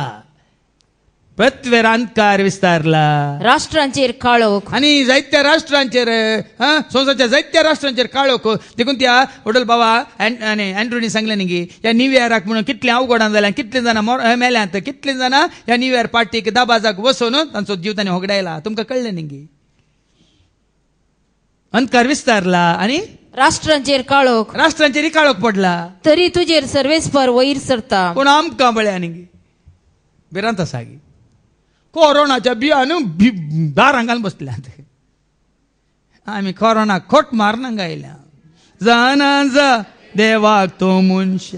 पृथ्वीर अंधकार विस्तारला राष्ट्रांचेर काळोख आणि जायत्या राष्ट्रांचेर संवसाराच्या जायत्या राष्ट्रांचेर काळोख देखून त्या वडल बाबा अँड्रूनी सांगलें न्ही की ह्या न्यू इयराक म्हणून कितलें अवघडां जाल्यां कितलीं जाणां मेल्यांत कितलीं जाणां ह्या न्यू इयर पार्टीक दाबाजाक वचून तांचो जीव तांणी होगडायला तुमकां कळ्ळें न्ही की अंधकार विस्तारला आणि राष्ट्रांचेर काळोख पडला तरी तुजेर सर्वेस्पर वयर सरता पूण आमकां बळ्या न्ही भिरांत आसा गी कोरोनाच्या बियान दारां घालून बसल्यात आमी कोरोनाक खोट मारनांक आयल्या जाणा जा देवाक तूं मनशा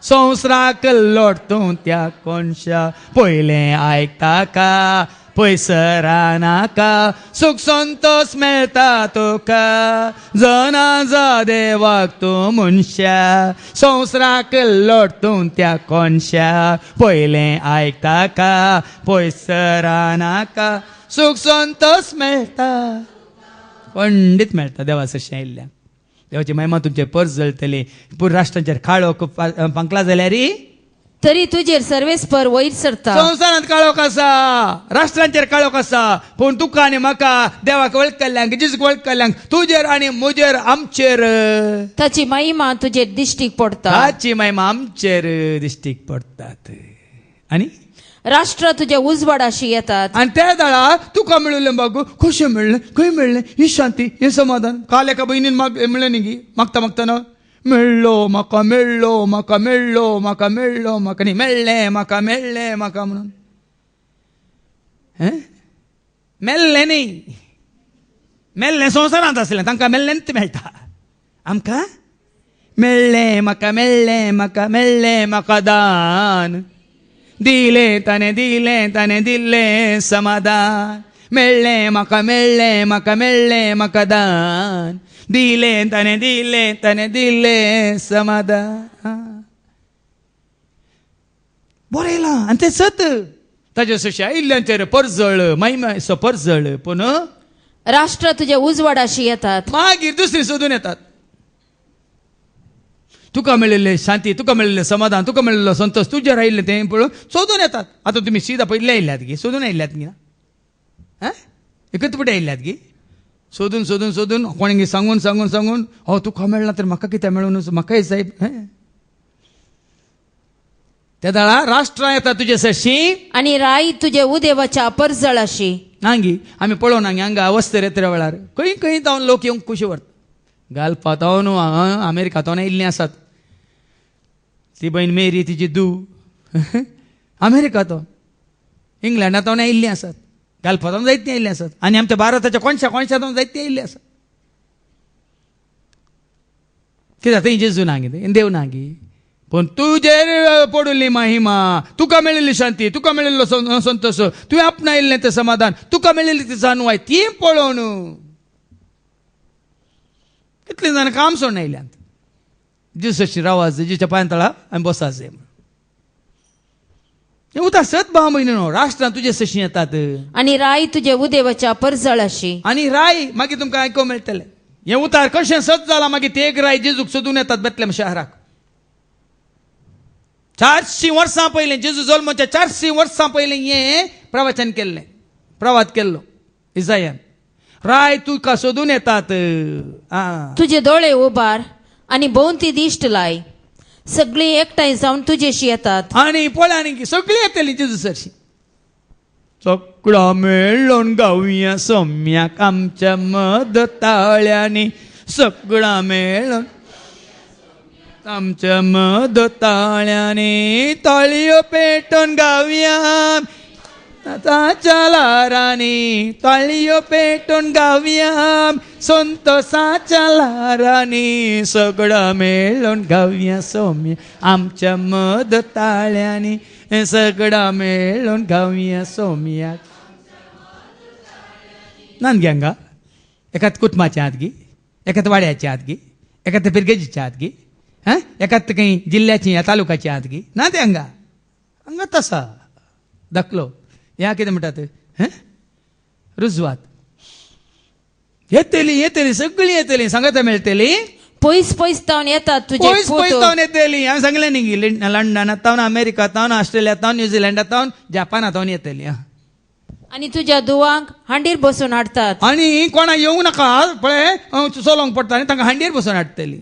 संवसाराक लोटतूं त्या कोनशा पयलें आयकता का पयसरा नाका सुख संतोष मेळटा तुका जाणा जा देवाक तूं मनशा संवसाराक लोटतूं त्या कोनशा पयलें आयकता का पयसरा नाका सुख संतोष मेळटा पंडीत मेळटा देवा सशें आयिल्ल्यान देवाची महिमा तुमचेर परजळटली पूर्ण राष्ट्रांचेर काळोख पांकला जाल्यार तरी तुजेर सर्वेस्पर वयर सरता संवसारांत काळोख आसा राष्ट्रांचेर काळोख आसा पूण तुका आनी म्हाका देवाक वळखल्ल्यांक जेजूक वळखल्ल्यांक तुजेर आनी म्हजेर आमचेर ताची महिमा तुजेर दिश्टीक पडटा ताची महिमा आमचेर दिश्टीक पडटात आनी राष्ट्र तुज्या उजवाडाशी येतात आनी त्या दाळा तुका मेळिल्लें बागू कशें मेळ्ळें खंय मेळ्ळें ही शांती हे समाधान काल एका भयणीन मेळ्ळें न्ही गी मागता मेळ्ळो म्हाका न्ही मेळ्ळें म्हाका म्हणून मेल्लें न्ही मेल्लें संवसारांत आसलें तांकां मेल्लेंच मेळटा आमकां मेळ्ळें म्हाका दान दिलें ताणें दिल्लें समाधान मेळ्ळें म्हाका दान दिलें ताणें दिल्लें समाधान बरयलां आनी तें सत ताचे सशें आयिल्ल्यांचेर परजळ महिमा परजळ पूण राष्ट्र तुज्या उजवाडाशी येतात मागीर दुसरी सोदून येतात तुका मेळिल्लें शांती तुका मेळिल्लें समाधान तुका मेळिल्लो संतोष तुजेर आयिल्लें तें पळोवन सोदून येतात आतां तुमी सीदा पयले आयिल्ल्यात गी सोदून आयिल्ल्यात गी ना एकच पुटे आयिल्ल्यात गी सोदून कोणी सांगून तुका मेळना तर म्हाका कितें मेळून म्हाकाय साहेब त्या दळा राष्ट्रां येता तुजे सरशी आणि राई तुझे उदेवाच्या परजळाशी. नांगी आमी पळोवन हांगा हांगा वस्तर येतरे वेळार खंय खंय जावन लोक येवंक खुशी व्हरता. घालपातावन अमेरिकांतून येयल्लीं आसात. ती बहीण मेरी तिची धूव अमेरिकांतून इंग्लंडांतून येयल्लीं आसात. घालपातावन जायतीं येयल्लीं आसात. आनी आमच्या भारताच्या कोणशांतून जायतीं येयल्लीं आसात. कित्याक थंय जेजू नांगी देव नांगी. पण तुजेर पडुल्ली महिमा, तुका मेळिल्ली शांती, तुका मेळिल्लो संतोष, तुवें आपणायिल्लें तें समाधान, तुका मेळिल्ली ती जाणवाय ती पळोवन कितलीं जाणां काम सोडून आयल्यांत. जेजूची रावाज जेजूच्या पांय तळा आमी बसाचे उता सत भाव म्हयनो राष्ट्रां तुजे सशी येतात. आणि राई तुझे उदेवाच्या परजळाशी. आनी राय मागीर तुमकां आयको मेळटलें. हें उतार कशें सत जालां मागीर ते एक राय जेजूक सोदून येतात बेतलेम शहराक. 400 वर्सां पयलीं जेजू जल्माच्या 400 वर्सां पयलीं हें प्रवचन केल्लें, प्रवाद केल्लो इसायान. राय तुका सोदून येतात. तुझे दोळे उबार आणि भोवती दिश्ट लाय. सगळी एकठांय जावन तुझेशी येतात. आनी पळय आनी सगळीं येतलीं जेजू सरशी. सगळा मेळून गावया सोम्याक आमच्या मदताळ्यांनी. सगळा मेळून आमच्या मदताळ्यांनी. ताळयो पेटोवन गावया ताच्या लारांनी. ताळयो पेटोवन गावया संतोषाच्या लारांनी. सगळा मेळून गावया सोम्या आमच्या मदताळ्यांनी. सगळा मेळून गावया सोम्याक. नान गे हांगा एकात कुटुंबाच्या हात गी, एकात वाड्याच्या हात गी, एकात पिरगेजीच्या हात गी, एकात खंय जिल्ल्याची या तालुकाची हात गी ना ते हांगा हांगा तसा दाखलो. ह्या कितें म्हणटात रुजवात. येतली येतली सगळीं येतली सांगाता मेळटली. पयस पयस तावन येतात तुझे पयस पयस फोटो. तावन येतली. हांवें सांगलें न्ही लंडनांतावन अमेरिकांतावन ऑस्ट्रेलियांतावन न्यूझिलंडांतावन जपानांतावन येतली. आणि तुझ्या दुवांक हांडीर बसून हाडतात. आनी कोणा येवंक नाका पळय चलोवंक पडटा आनी तांकां हांडीर बसून हाडटली.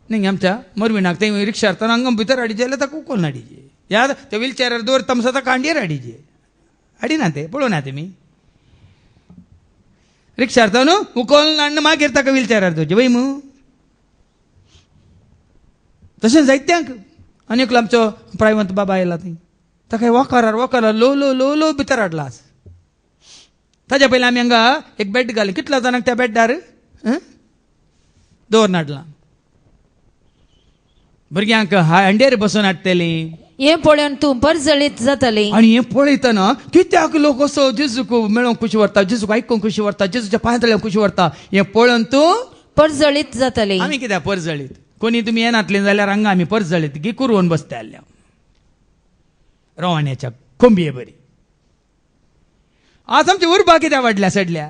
न्ही आमच्या मरविणाक थंय रिक्षा हाडटाना हांगा भितर हाडिजे जाल्यार ताका उखोवन हाडिजे. या त्या व्हिलचॅरार दवरता तमसा ताका हांडीर हाडिजे. हाडिना ते पळोवना तेमी. रिक्षा हाडटा न्हू उखोवन हाडून मागीर ताका व्हिलचॅरार दवरचे वय मू. तशें जायत्यांक. आनी एकलो आमचो प्रायवंत बाबा आयला थंय ताका वकारार लो लो लो लो भितर हाडला. ताच्या पयलीं आमी हांगा एक बेड घाली. कितल्या जाणांक त्या बेड्डार दवरून हाडलां. भुरग्यांक हांडेर बसून हाडटलीं. हे पळोवन तूं परजळीत जातली. आनी हें पळयतना कित्याक लोक असो जेजूक मेळोवंक खुशी व्हरता, जेजूक आयकूंक खुशी व्हरता, जेजूच्या पांय खुशी व्हरता हें पळोवन तूं परजळीत जातली. आमी कित्याक परजळीत. कोणी तुमी येनातले जाल्यार हांगा आमी परजळीत गी कुरवून बसता आल्या रवाण्याच्या खोंबये बरी. आज आमची उर्बा कित्याक वाडल्या सडल्या.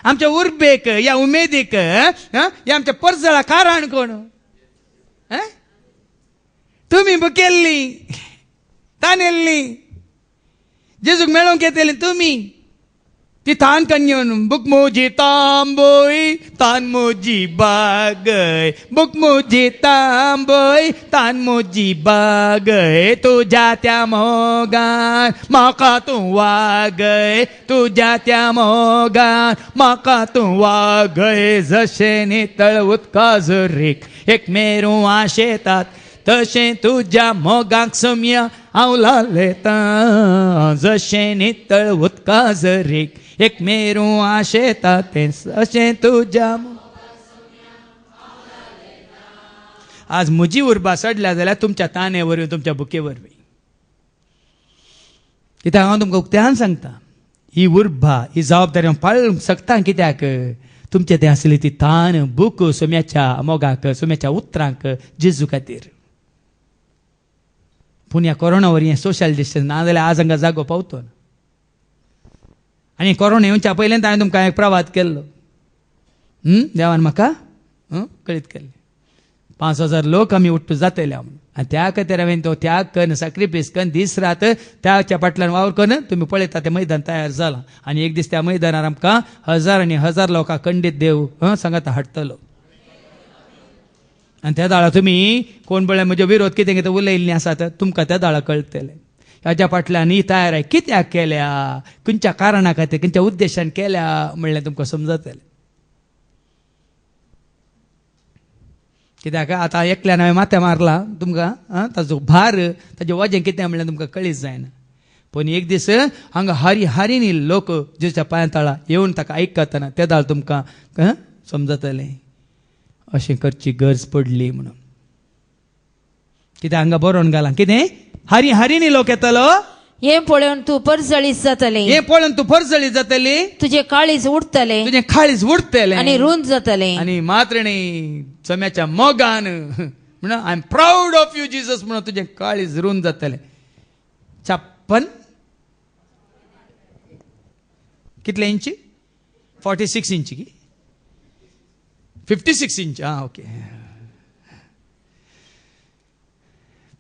आमच्या उर्बेक या उमेदीक या आमच्या परजळा कारण कोण. तुमी केल्ली तानेल्ली जेजूक मेळोवंक येतली तुमी. ती थान कन्योन बुक मोजी तांबोय तान मोजी बागय. बुक मोजी तांबोय तान मोजी बागय. तुझ्या त्या मोगान म्हाका तूं वागय. तुझ्या त्या मोगान म्हाका तूं वागय. जशें नितळ उदका झरीक एक मेरू आशेतात तशें तुज्या मोगाक सोम्या हांव लालयतां. जशें नितळ उदका झरीक एक मेरू आशेता तें तशें तुज्या. आज म्हजी उर्बा सडल्या जाल्यार तुमच्या ताने वरवीं तुमच्या बुके वरवीं. कित्याक हांव तुमकां उक्त्यान सांगता ही उर्बा ही जबाबदारी हांव पाळूंक शकता. कित्याक तुमचें तें आसली ती तान बूक सोम्याच्या मोगाक सोम्याच्या उतरांक जेजू खातीर. पूण ह्या कोरोना वरी हें सोशल डिस्टन्स ना जाल्यार आज हांगा जागो पावतो ना. आनी कोरोना येवच्या पयलींच हांवें तुमकां एक प्रवाद केल्लो. देवान म्हाका कळीत केल्लें 5,000 लोक आमी उट्ट जातले म्हणून. आनी त्या खातीर हांवें तो त्याग करून सॅक्रिफायस करून दीस रात त्याच्या फाटल्यान वावर करून तुमी पळयता तें मैदान तयार जालां. आनी एक दीस त्या मैदानार आमकां 1000 आनी 1000 लोकांक खंडीत देव सांगात हाडटलो. आणि त्या दाळा तुम्ही कोण बळे म्हजे विरोध कितें कितें उलयल्लीं आसात तुमकां त्या दाळा कळटलें ह्याच्या फाटल्यान ही तयार कित्याक केल्या खंयच्या कारणा खातीर खंयच्या उद्देशान केल्या म्हणलें तुमकां समजतलें कित्याक आतां एकल्यान हांवें माथ्या मारला तुमकां ताजो भार ताजें वजें कितें म्हणल्यार तुमकां कळीच जायना पूण एक दीस हांगा हारीनी लोक जेच्या पांया तळा येवन ताका आयकतना ते दाळ तुमकां समजतलें अशें करची गरज पडली म्हणून कितें हांगा बरोवन घालां कितें हारीनी लोक येतलो हे पळोवन तूं परजळीत जातले हे पळोवन तू फरजळी जातली तुझे काळीज उडतले तुझें काळीज उडतलें आणि रुंद जातले आणि मात्रणी चम्याच्या मोगान म्हण I am proud of you Jesus म्हणून तुझें काळीज रुंद जातलें 56 कितले इंची 46 इंची की 56 इंच ओके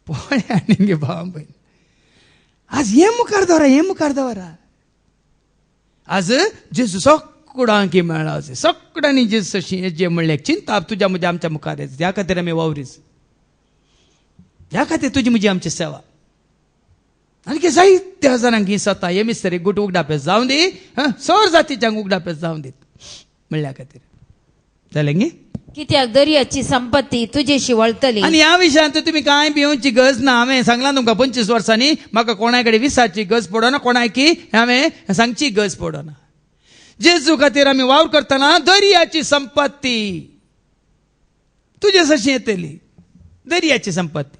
पळय आनी भाव भयण आज हे मुखार दवरा आज जेजू सगळ्यांक मेळ्ळा सगळ्यांनी जेजू जे म्हणलें चिंता तुज्या म्हज्या आमच्या मुखार येता त्या खातीर आमी वावरीच ह्या खातीर तुजी म्हजी आमची सेवा आणखी जायत्या हजारांक ही सत्ता हे मिस्तरी गुट उगडापेस जावं दी सर जातीच्यांक उगडापेस जावं दीत म्हणल्या खातीर जालें गे कित्याक दर्याची संपत्ती तुझेशी वळतली आणि ह्या विशयात तुम्ही काय भिवची गरज ना हांवें सांगला तुमकां 25 वर्सांनी म्हाका कोणाय कडेन विसाची गरज पडना कोणाय की हांवें सांगची गरज पडना जेजू खातीर आमी वावर करतना दर्याची संपत्ती तुजे सशी येतली दर्याची संपत्ती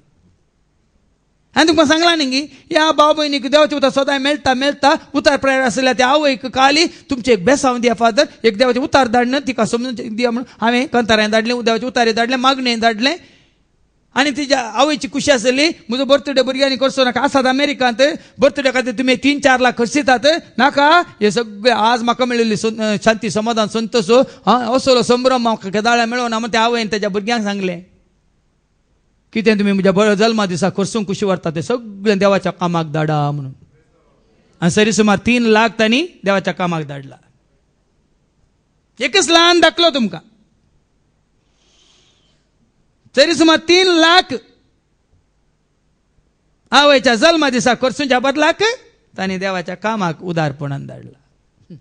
आनी तुमकां सांगला न्ही ह्या भाव भयणीक देवाचें उतर सदां मेळटा उतार प्रेयर आसल्या त्या आवयक काली तुमचें एक बेसांव दिया फादर एक देवाचें उतार धाडन तिका समजून दिया म्हणून हांवें कंताऱ्यान धाडलें देवाचें उतारे धाडलें मागणें धाडलें आनी तिच्या आवयची खुशी आसली म्हजो बर्थडे भुरग्यांनी करचो नाका आसात अमेरिकांत बर्थडे खातीर तुमी 3-4 लाख खर्चितात नाका हे सगळे आज म्हाका मेळिल्ली शांती समाधान संतोश असलो संभ्रम म्हाका केदाळ्या मेळोना म्हण त्या आवयन ताच्या भुरग्यांक सांगलें कितें तुमी म्हज्या जल्मा दिसा खर्चूंक कुशी व्हरता ते सगळें देवाच्या कामाक धाडा म्हणून आनी सरी सुमार 3 लाख तांणी देवाच्या कामाक धाडला एकच ल्हान दाखलो तुमकां सरी सुमार 3 लाख आवयच्या जल्मा दिसा खर्चूंच्या बदलाक तांणी देवाच्या कामाक उदारपणान धाडला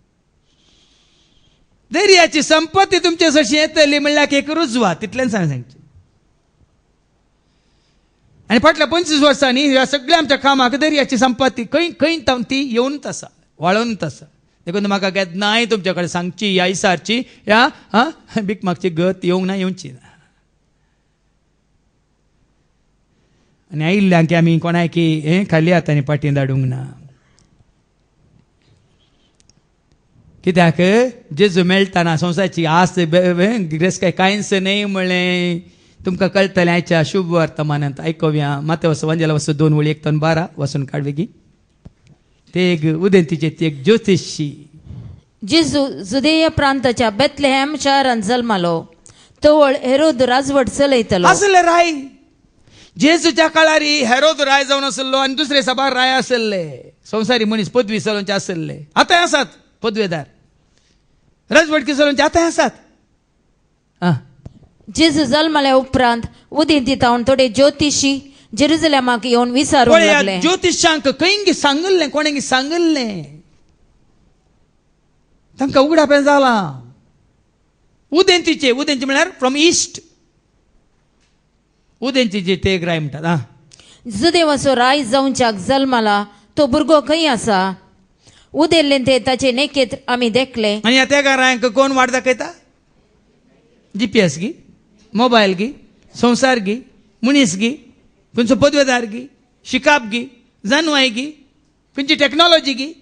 दर्याची संपत्ती तुमचे सशी येतली म्हणल्यार एक रुजवा तितल्यान सांगची आणि फाटल्या 25 वर्सांनी ह्या सगळ्या आमच्या कामाक दर्याची संपत्ती खंय ती येवनूच आसा वाळूनच आसा देखून म्हाका केन्नाय तुमच्या कडेन सांगची ह्या इसारची ह्या भीक मागची गत येवची ना आनी आयिल्ल्यांक आमी कोणाय की हें खाली हातांनी पाटी धाडूंक ना कित्याक जेजू मेळटाना संवसाराची आस गिरेस्त कांयच न्हय म्हणलें तुमकां कळटलें आयच्या शुभ वर्तमानांत आयकोव्या माते वंजेला वचो 2 वळी 1-12 वचून काडवेगी ते एक उदेंतीचे ती एक ज्योतिशी जेजू जुदेय प्रांताच्या बेथलेहेम शारांत जल्मालो तवळ हेरोद राजवट चलयतलो असले राय जेजूच्या काळार हेरोद राय जावन आसलो आनी दुसरे सभार राय आसले संवसारी मनीस पदवी चलोवचे आसले आतांय आसात पदवेदार राजवटकी चलोवचे आतांय आसात जेजू जल्माल्या उपरांत उदेंती तावन थोडे ज्योतिशी जेरुसलेमाक येवन विचारूंक लागले ज्योतिशांक खंय सांगल्लें कोणें सांगल्लें तांकां उगडापें जाला उदेंतीचे म्हळ्यार फ्रॉम ईस्ट उदेंतीचे ते एक राय म्हणटात जुदेवाचो राय जावच्याक जल्माला तो भुरगो खंय आसा उदेल्ले ते ताचे नेकेत आमी देखले आनी ह्या त्या रायांक कोण वाट दाखयता GPS गी मोबायल गी संवसार गी मनीस गी खंयचो पदवेदार गी शिकाप गी जानवाय गी खंयची टॅक्नॉलॉजी गी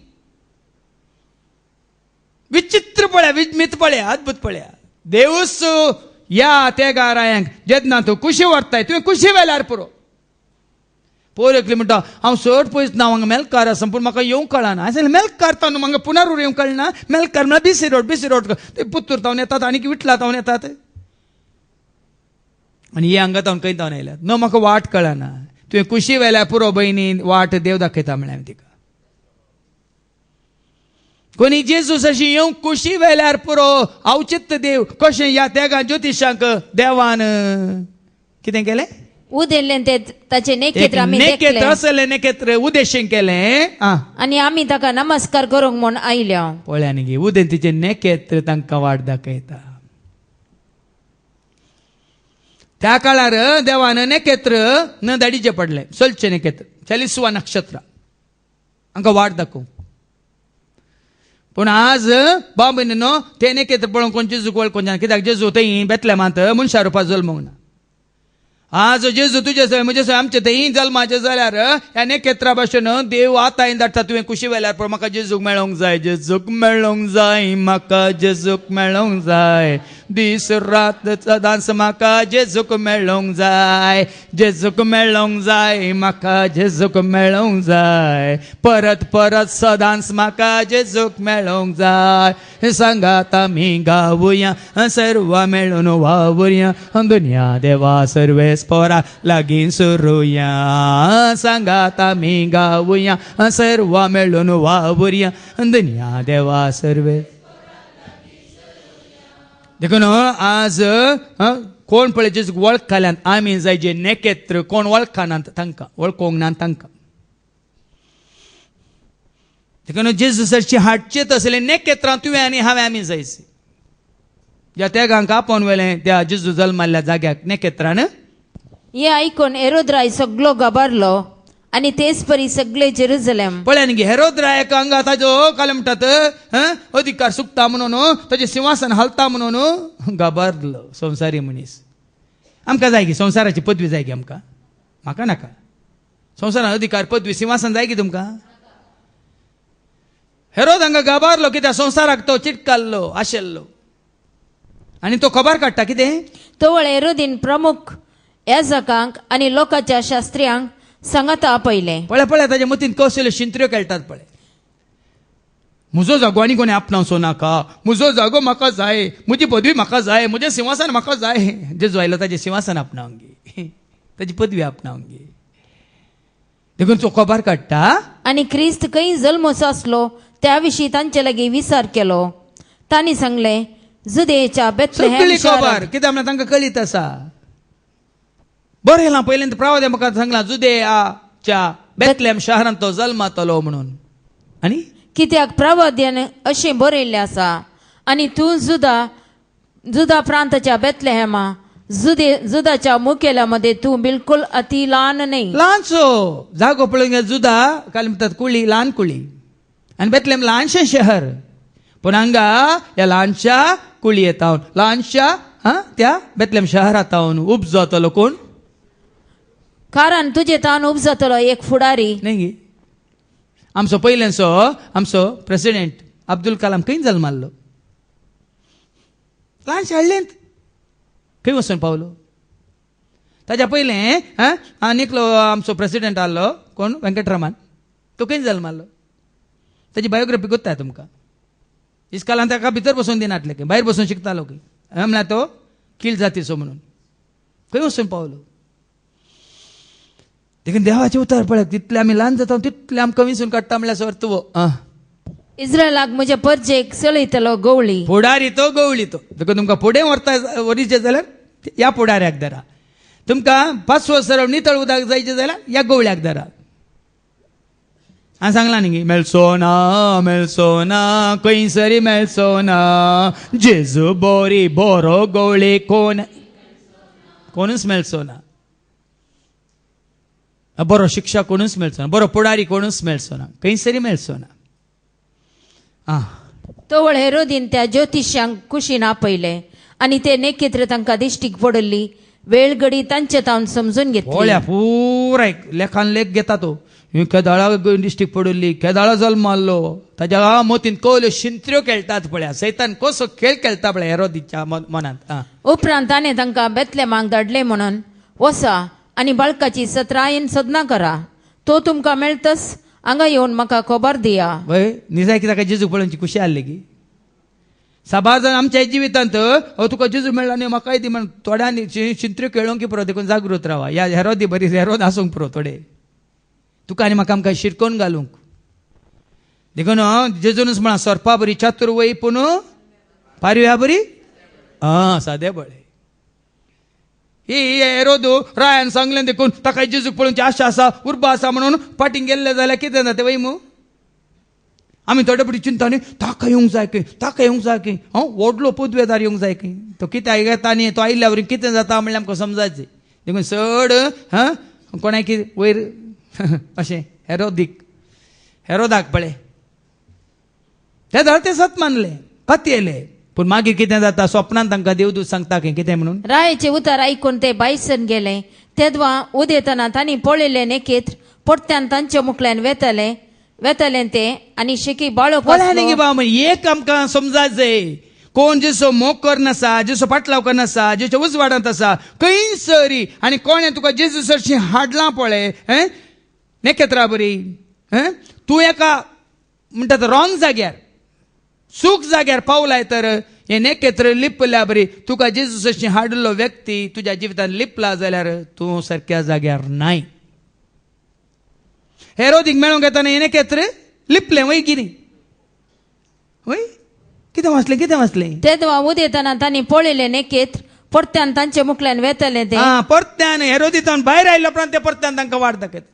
विचित्र पळया विस्मित पळया अद्भुत पळया देवूच ह्या त्या रायांक जेन्ना तूं कुशी व्हरताय तुवें कुशी वेल्यार पुरो पोर एकली म्हणटा हांव चड पयस ना हांगा मेलकार आसा पूण म्हाका येवंक कळना हांवें मेलकार तावन म्हाका पुनरूर येवंक कळना मेलकार म्हळ्यार बिसी रोड ते पुत्तूर तावन येतात आनी विटला तावन येतात आनी हे हांगा तावन खंय तावन आयल्यात न म्हाका वाट कळना तुवें कुशी वेल्यार पुरो बहिणी वाट देव दाखयता म्हळ्यार हांवें तिका कोणी जेजूस अशी येवंक कुशी वेल्यार पुरो औचित्य देव कशें ह्या तेगा ज्योतिशांक देवान कितें केलें उदेल्लें ते ताचे नेकेत्र आमी नेकेत्र देखले असलें नेकेत्र उद्देशीन केलें आनी आमी ताका नमस्कार करूंक म्हूण आयल्या पळया न्ही गे उदेन तिचे नेकेत्र तांकां वाट दाखयता त्या काळार देवान नेकेत्र न धाडिचे पडले चलचे नेकेत्र चलिसवा नक्षत्र हांकां वाट दाखोवंक पूण आज बाबीनो ते नेकेत्र पळोवन कोण जेजूक वळखोवना कित्याक जेजू थंय बेतलेमांत मनशां रुपांत जल्मूंक ना आज जेजू तुजे सय म्हजे सय आमचे थंय जल्माचे जाल्यार ह्या नेकेत्रा भाशेन देव आतां धाडटा तुवें खुशी वेल्यार पूण म्हाका जेजूक मेळोंक जाय जेजूक मेळोंक जाय म्हाका जेजूक मेळोंक जाय दीस रात सदांच म्हाका जेजूक मेळोंक जाय जेजूक मेळोंक जाय म्हाका जेजूक मेळोंक जाय परत परत सदांच म्हाका जेजूक मेळोंक जाय सांगात आमी गावुया सर्व मेळून वावुरया दुनिया देवा सर्वे पोरा लागीं सुरूया सांगात आमी गावुया सर्व मेळून वावुरया दुनिया देवा सर्वे देखून आज कोण पळय जेजूक वळखल्यान आमी जाय जे नेकेत्र कोण वळखनात तांकां वळखोंक ना तांकां देखून जेजू सरची हाडचेत असले नेकेत्रां तुवें आनी हांवें आमी जायसी ज्या तेगांक आपोवन वेलें त्या जेजू जल्माल्ल्या जाग्याक नेकेत्रान हे आयकून हेरोद्राय सगळो गबारलो आनी तेच परी सगळे जेरुजलेम पळय न्ही हेरोद रायाक हांगा ताजो काले म्हणटात अधिकार सुकता म्हणून ताजें सिंहासन हलता म्हणून गबारलो संवसारी मनीस आमकां जाय की संवसाराची पदवी जाय की आमकां म्हाका नाका संवसारान अधिकार पदवी सिंहासन जाय की तुमकां हेरोद हांगा गबारलो कित्याक संवसाराक तो चिटकाल्लो आशेल्लो आनी तो खबर काडटा कितें तो वेळ हेरोदीन प्रमुख याजकांक आनी लोकांच्या शास्त्र्यांक सांगाता आपयलें पळय पळय ताजे मतीन कसल्यो शिंत्र्यो खेळटात पळय म्हजो जागो आनी कोणी आपणावचो नाका म्हजो जागो म्हाका जाय म्हजी पदवी म्हाका जाय म्हजें सिंहासन म्हाका जाय जेजू आयलो ताजें सिंहासन आपणावंक गे ताजी पदवी आपणावंक गे देखून तो खबर काडटा आनी क्रिस्त खंय जल्मोचो आसलो त्या विशीं तांचे लागीं विचार केलो तांणी सांगलें जुदेच्या बेथलेहेम सगळी खबर शारांत कित्याक म्हळ्यार तांकां कळीत आसा बरें येला पयलीं प्रावदे म्हाका सांगलां जुदेयाच्या बेथलेहेम शारांत तो जल्मातलो म्हणून आनी कित्याक प्रवाद्यान अशें बरयल्लें आसा आनी तूं जुदा प्रांताच्या बेथलेहेमा जुदाच्या मुखेल्या मध्ये तूं बिलकुल अति ल्हान न्ही ल्हानसो जागो पळोवंक जुदा काल म्हणटात कुळी ल्हान कुळी आनी बेथलेहेम ल्हानशें शहर पूण हांगा ह्या ल्हानशा कुळयेंत ल्हानशा त्या बेथलेहेम शहरांत उब जातलो कोण कारण तुजे तान उब जातलो एक फुडारी न्ही गे आमचो पयलेंचो आमचो प्रेसिडेंट अब्दुल कलाम खंय जल्माल्लो ल्हानशे हळ्ळेंत खंय वचून पावलो ताच्या पयलें आनीकलो आमचो प्रेसिडेंट आहलो कोण वेंकटरामन तो खंय जल्माल्लो ताची बायोग्राफी कोत्ताय तुमकां इस्कालान ताका भितर बसून दिनातले की भायर बसून शिकतालो की म्हळ्यार तो कील जातीचो म्हणून खंय वचून पावलो देखून देवाचे उतार पळय तितले आमी ल्हान जाता तितले आमकां विंचून काडटा म्हळ्यार सर्तवो इस्रायलाक म्हज्या परजेक चलयतलो गवळी फुडारी तो गवळी तो देखून तुमकां फुडें व्हरचें जाल्यार ह्या फुडाऱ्याक धरा तुमकां 5 सराव नितळ उदक जायचें जाल्यार ह्या गवळ्याक धरा हांवें सांगलां न्ही मेळचो ना खंयसरी मेळचो ना जेजू बरो गवळी कोणूच मेळचो ना बरो शिक्षक कोणूच मेळचो ना बरो फुडारी कोणूच मेळचो ना खंयसरी मेळचो ना तो वेळ हेरोदीन त्या ज्योतिश्यांक कुशीन आपयले आनी ते नेकेत्र तांकां दिश्टीक पडली वेळ घडी तांचे तावन समजून घेतली पळया पुराय लेखान लेख घेता तो केदाळा दिश्टीक पडली केदाळा जल्म मारलो ताच्या मोतीन कौल्यो शिंत्र्यो खेळटात पळया सैतान कसो खेळ खेळटा पळय हेरोदीच्या मनांत उपरांत ताणें तांकां बेथलेहेमाक धाडले म्हणून वसा आनी बाळकाची सत्रायेन सदना करा तो तुमकां मेळटस हांगा येवन म्हाका खबर दिया वय निजाय की ताका जेजू पळोवची खुशी आहली की साबार जाण आमच्या जिवितांत तुका जेजू मेळ्ळा न्ही म्हाकाय दी म्हण थोड्यांनी शिंत्र्यो खेळोंक की पुरो देखून जागृत रावा ह्या हेरोदी बरी हेरोद आसूंक पुरो थोडे तुका आनी म्हाका आमकां शिरकोवन घालूंक देखून जेजूनच म्हणा सोरपा बरी चातुर वय पूण पारव्या बरी सादे बळे ही हेरोदू रायान सांगलें देखून ताका जेजूक पळोवची आशा आसा उर्बा आसा म्हणून फाटीं गेल्ले जाल्यार कितें जाता वय मू आमी थोडे पटी चिंता न्ही ताका येवंक जाय खंय ताका येवंक जाय खंय व्हडलो पदवेदार येवंक जाय खंय तो कित्याक येता न्ही तो आयिल्ल्या वरी कितें जाता म्हणल्यार आमकां समजायचें देखून चड कोणाक वयर अशें हेरोदाक पळय ते धर ते सत मानले कत येले पूण मागीर कितें जाता स्वप्नांत तांकां देवदूत सांगता खंय कितें म्हणून रायाचे उतर ऐकून ते बायसन गेले तेदवा उदेतना तांणी पळयले नेकेत पडत्यान तांच्या मुखल्यान वेतले ते आनी शेकी बाळक गे बाबा एक आमकां समजायचें कोण जेसो मोग करनासा जेसो पाटलाव करनासा जेच्या उजवाडांत आसा खंय सरी आनी कोणें तुका जेजू सरशी हाडलां पळय नेकेत्रा बरी तूं एका म्हणटा तो रॉंग जाग्यार चूक जाग्यार पावलाय तर हे नेकेत्र लिपल्या बरी तुका जेजू सरशी हाडलो व्यक्ती तुज्या जिवितांत लिपला जाल्यार तूं सारक्या जाग्यार नाय हेरोदीक मेळोंक येताना हे नेकेत्र लिपलें वय कितें वय कितें वाचलें तेदवा उदेतना तांणी पळयले नेकेत परत्यान तांच्या मुखल्यान वेतले ते परत्यान हेरोदीतान भायर आयलो उपरांत ते परत्यान तांकां वाट दाखयता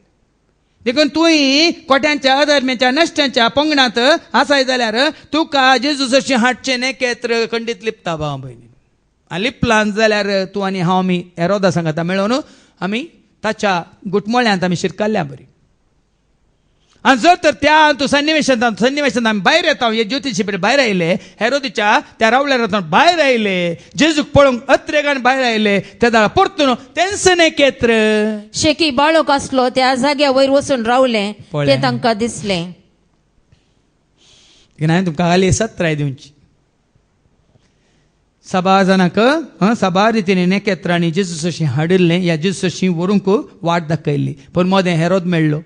देखून तुवें कोट्यांच्या अधर्म्याच्या नश्ट्यांच्या पंगडांत आसाय जाल्यार तुका जेजू जशें हाडचें नेकेत्र खंडीत लिपता भाव भयणी लिपलां जाल्यार तूं आनी हांव आमी हेरोदा सांगाता मेळोन आमी ताच्या गुटमोळ्यांत आमी शिरकल्ल्या बरी आनी जर तर त्या सन्निवेशांत आमी भायर येता हे ज्योतिशी भायर आयले हेरोदीच्या त्या रावल्यार भायर आयले जेजूक पळोवंक अत्रेगान भायर आयले त्या दाळा परतून तेंच नेकेत्र शेकी बाळक आसलो त्या जाग्या वयर वचून रावले ते तांकां दिसले हांवें तुमकां हालीं 17 दिवची सभा जाणांक सभा रितीन नेकेत्रांनी जेजू अशी हाडिल्लें ह्या जेजू अशी व्हरूंक वाट दाखयल्ली पण मोदें हेरोद मेळ्ळो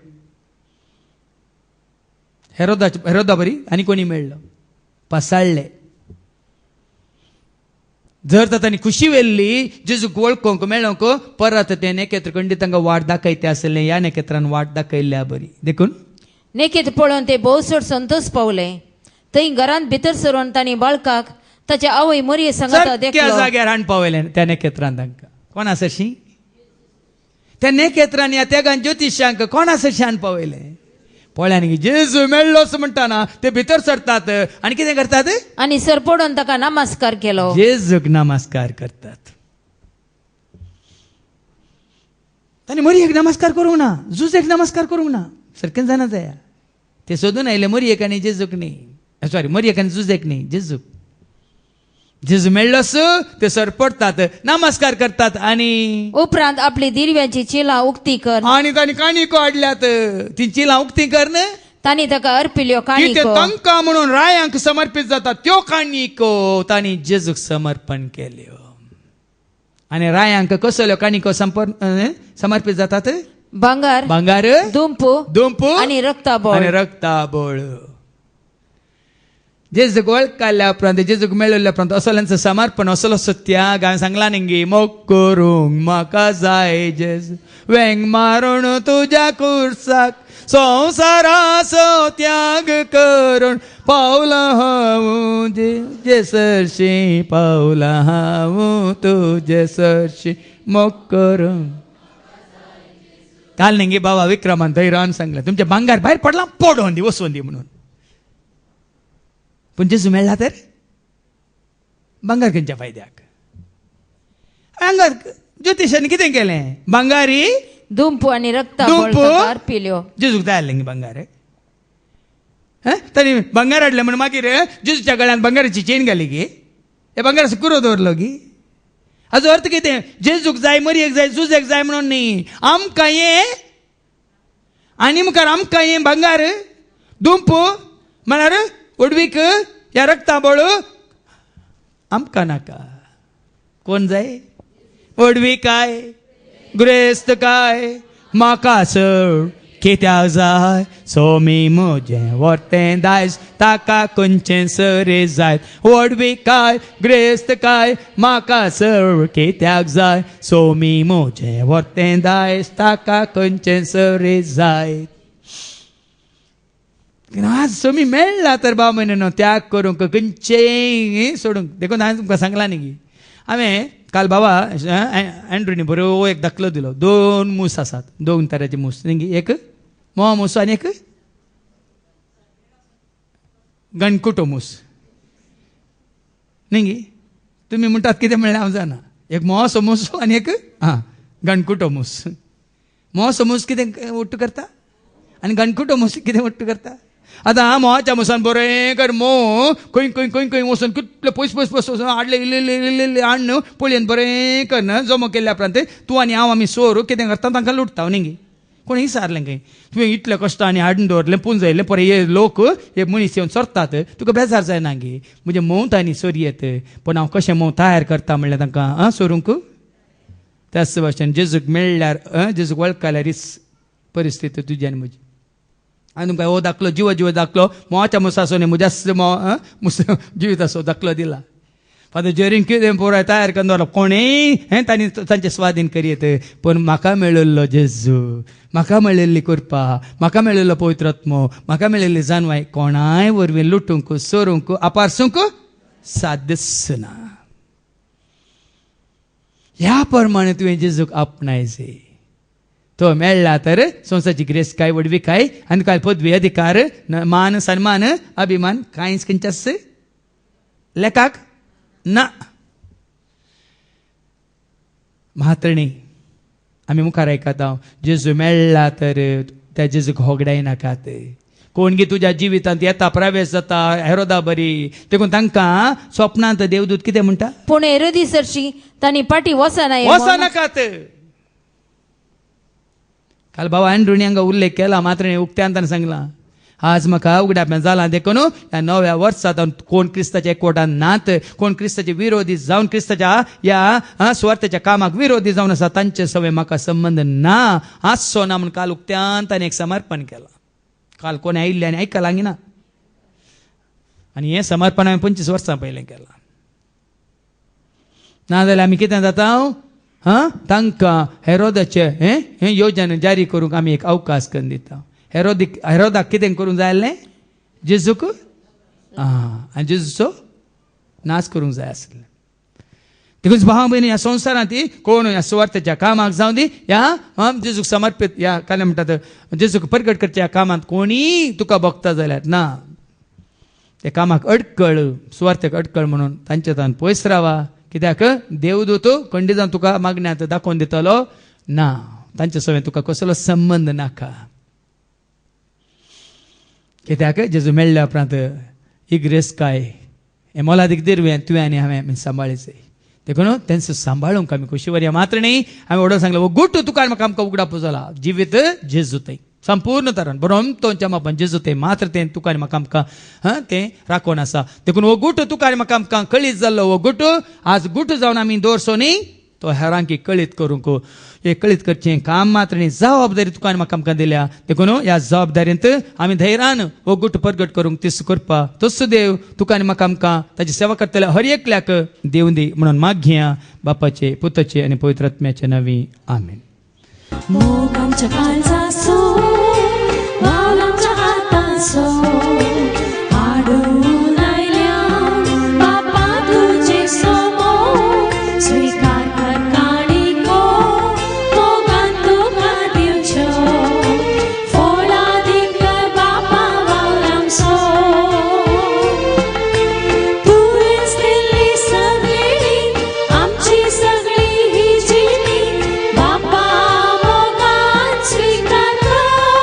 हेरोदा बरी आनी कोणी मेळ्ळो पसाळ्ळे जर तर तांणी खुशी वेल्ली जेजूक वळखोंक मेळोंक परत ते नेकेत्र खंडीत तांकां वाट दाखयते आसलें ह्या नेकेत्रान वाट दाखयल्ल्या बरी देखून नेकेत पळोवन ते भोवसर संतोष पावले थंय घरांत भितर सरून तांणी बाळकाक ताच्या आवय मरये सांगता देखलो जाग्यार हाड पावयलें त्या नेकेत्रान तांकां कोण आसशी त्या नेकेत्रांनी ह्या तेगान ज्योतिशांक कोण आसशी हाड पावयलें पळ्यान जेजू मेळ्ळोच म्हणटाना ते भितर सरतात आनी कितें करतात आनी सर पडोवन ताका नमस्कार केलो जेजूक नमस्कार करतात तांणी मरयेक नमस्कार करूंक ना जुजेक नमस्कार करूंक ना सारकें जाणा जाय ते सोदून आयले मरयेक आनी जेजूक न्ही सॉरी मरयेक आनी जुजेक न्ही जेजूक जेजू मेळ्ळोस ते सर पडतात नमस्कार करतात आनी उपरांत आपली दिरव्याची चिलां उक्ती कर आनी तांणी काणिको हाडल्यात ती चिलां उक्ती कर न तांणी ताका अर्पिल्यो काणिको तांकां म्हणून रायांक समर्पीत जाता त्यो काणिको तांणी जेजूक समर्पण केल्यो आनी रायांक कसल्यो काणिको समर्पीत जातात भांगार दुंप आनी रक्ताबोळ जेजूक वळखल्या उपरांत जेजूक मेळिल्ल्या उपरांत असल्यांचं समर्पण असलो त्याग हांवें सांगला न्ही मोग करूंक म्हाका जाय जेजू वेंग मारून तुज्या कुर्साक संवसाराचो त्याग करून पावला हांव जेसरशी पावला हांव तुजे सरशी मोग करूंक काल न्ही बाबा विक्रमान थंय रावन सांगलें तुमचें भांगार भायर पडलां पडोवन दी वचोवन दी म्हणून पूण जेजू मेळ्ळा तर भांगार खंयच्या फायद्याक भांगार ज्योतिशांनी कितें केलें भांगारी दुंप आनी रक्ताबोळ अर्पिल्यो जेजूक जाय आसलें भांगार तांणी भांगार हाडलें म्हणून मागीर जेजूच्या गळ्यांत भांगाराची चेन घाली गे हे भांगाराचो कुरो दवरलो गी हाजो अर्थ कितें जेजूक जाय मरयेक जाय जुजेक जाय म्हणून न्ही आमकां ये आनी मुखार आमकां ये भांगार दुंप म्हळ्यार उडवीक ह्या रक्ताबोळ आमकां नाका कोण जाय उडवी काय ग्रेस्त काय म्हाका चड कित्याक जाय सोमी म्हजें वर्तें दायज ताका खंयचें सरे जाय वडवी काय ग्रेस्त काय म्हाका चड कित्याक जाय सोमी म्हजें वर्तें दायज ताका खंयचें सरे जाय आज सोमी मेळ्ळा तर बाबा त्याग करूंक खंयचें सोडूंक देखून हांवें तुमकां सांगलां न्ही हांवें काल बाबा अँड्रूनी बरोबर एक दाखलो दिलो 2 मूस आसात 2 तरांचे मूस न्ही एक मोह मूस आनी एक गणकुटो मूस न्ही तुमी म्हणटात कितें म्हणलें हांव जाणा एक मोसो मूस आनी एक गणकुटो मूस मोसो मूस कितें उट्ट करता आनी गणकुटो मूस कितें उट्ट करता आतां मोहाच्या मुसान बरें कर मोव खंय खंय खंय खंय वचून कितले पयस पयस पयस वचून हाडले इल्ले हाडन पळयन बरें कर ना जमो केल्ल्या उपरांत तूं आनी हांव आमी सोर कितें करता तांकां लुटता न्ही कोणी विचारलें खंय तुवें इतले कश्टांनी हाडून दवरलें पुंजयलें पळय हे लोक हे मनीस येवन चरतात तुका बेजार जायना गे म्हणजे मोव आनी सोरयेत पण हांव कशें मोव तयार करता म्हणलें तांकां सोरूंक त्याच भाशेन जेजूक मेळ्ळ्यार जेजूक वळखल्यार परिस्थिती तुजी आनी म्हजी आनी तुमकां हो दाखलो जीव दाखलो मोवाच्या मुसासो न्ही म्हज्या जिवीत असो दाखलो दिला फादर जेरीन कितें पुराय तयार करून दवरलो कोणेय तांणी तांचे स्वाधीन करीत पण म्हाका मेळिल्लो जेजू म्हाका मेळिल्ली कृपा म्हाका मेळिल्लो पवित्र आत्मो म्हाका मेळिल्ली जानवाय कोणाय वरवीं लुटूंक सोरूंक आपारसूंक साध्यच ना ह्या प्रमाणे तुवें जेजूक आपणायचे तो मेळ्ळा तर संवसाराची ग्रेस काय वडवी काय आनी काय पदवी अधिकार मान सन्मान अभिमान कांयच खंयच्याच लेखाक ना म्हातणी आमी मुखार आयकता जेजू मेळ्ळा तर त्या जेजूक होगडाय नाकात कोण गी तुज्या जिवितांत येता प्रवेश जाता हेरोदा बरी देखून तांकां स्वप्नांत देवदूत कितें म्हणटा पूण हेरोदीसरशी तांणी पाटी वचनाकात काल बाबा अँड्रूनी हांगा उल्लेख केला मात्र उक्त्यांतान सांगला आज म्हाका उगड्याप्यान जाला देखून ह्या नव्या वर्सांत कोण क्रिस्ताच्या एकवटान नात कोण क्रिस्ताचे विरोधी जावन क्रिस्ताच्या ह्या स्वार्थाच्या कामाक विरोधी जावन आसा तांचे सवय म्हाका संबंध ना आसचो ना म्हूण काल उक्त्यान ताणें एक समर्पण केलां काल कोणी आयिल्ले आनी आयकलां ना आनी हें समर्पण हांवें 25 वर्सां पयलें केलां नाजाल्यार आमी कितें जाता तांकां हेरोदाचे हें योजना जारी करूंक आमी एक अवकाश करून दिता हेरोदाक कितें करूंक जाय आसलें जेजूक आनी जेजूचो नाश करूंक जाय आसलें देखून भाव भयणी ह्या संवसारांत कोण ह्या सुवार्थेच्या कामाक जावं दी ह्या जेजूक समर्पीत ह्या काले म्हणटात जेजूक प्रगट करच्या कामांत कोणी तुका बघता जाल्यार ना त्या कामाक अडकळ सुवार्थेक अडकळ म्हणून तांचेतान पयस रावा कित्याक देवदूत खंडी जावन तुका मागण्यांत दाखोवन दितलो ना तांचे सवय तुका कसलो संबंध नाका कित्याक जेजू मेळ्ळ्या उपरांत ही ग्रेस काय हें मोलादीक दिरवें तुवें आनी हांवें सांबाळचें देखून तेंचो सांबाळूंक आमी कशी वरया मात्र न्ही हांवें ऑर्डर सांगलें गुट तुका म्हाका आमकां उगडाप जाला जिवीत जेजू थंय संपूर्ण तरान बरोम तोंच्या मापान जेजू तें मात्र तें तुका आनी म्हाका आमकां तें राखोन आसा देखून हो गुट तुका आनी म्हाका आमकां कळीत जाल्लो हो गुट आज गुट जावन आमी दवरचो न्ही तो हेरांकी कळीत करूंक हे कळीत करचें काम मात्र न्ही जबाबदारी तुका आनी म्हाका आमकां दिल्या देखून ह्या जबाबदारींत आमी धैर्यान हो गुट प्रगट करूंक तीस करपा तसो देव तुका आनी म्हाका आमकां ताची सेवा करतल्या हर एकल्याक देव दी म्हणून मागया बापाचे पुताचे आनी पवित्र आत्म्याचे नांवी आमेन. मोग आमच्या काळजाचो वाल आमच्या हाताचो आडून आयल्या बापा तुजे समोर स्वीकार कर काणिको मोगान तुका दिवच्यो फळादीक कर बापा वाल आमचो तुवेंच दिल्ली सगळी आमची सगळी ही जिणी बापा मोगान स्वीकार कर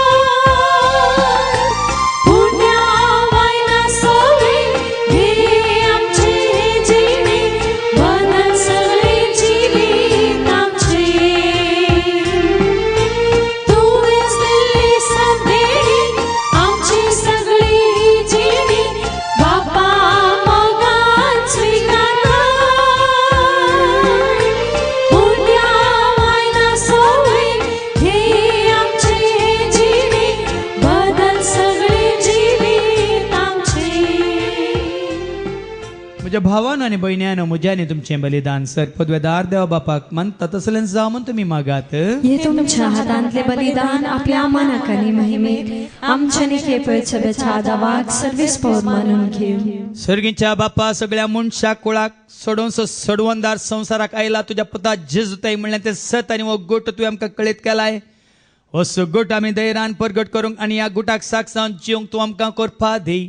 माझ्या भावानं आणि बहिण्यानं मुज्याने तुमचे बलिदान सर पदवेदार देवा बापाक म्हणता तसलें जावं म्हण तुम्ही मागात हे तुमच्या हातांतले बलिदान आपल्या मनाकानी महिमेक आमच्या निखेपळच्या बेचादा वाग सर्विस पौर मानून घेऊ. सर्गीच्या बापा सगळ्या मनशा कुळाक सोडून सोडवंदार संसाराक आयला तुझ्या पुता जेजुताई म्हणल्यार ते सत आणि वो गोट तुवें आमकां कळीत केलाय. असो गोट आमी धैर्यान परगट करूंक आणि ह्या गुटाक साक्षांत जिवंक तूं आमकां करपा दी.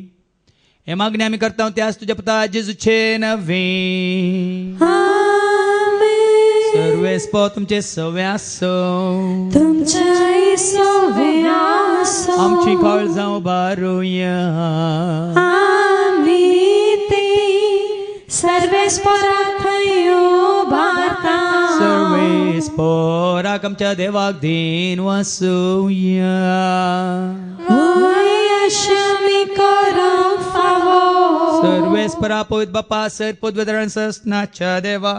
हे मागणी आमी करता त्याच तुझ्या पुता जेजूचे नवे. सर्वेस्प तुमचे सवे आसो तुमच्या सोवे आसो आमची काळ जावं बारुया आमी ते सर्वेस पराथयो भारता सर्वेस्पराक आमच्या देवाक दिन वासुया. आमी करूंक फावो सर्वेस्परा पवित्र बापा सर पदवेदारान सस्नाच्या देवा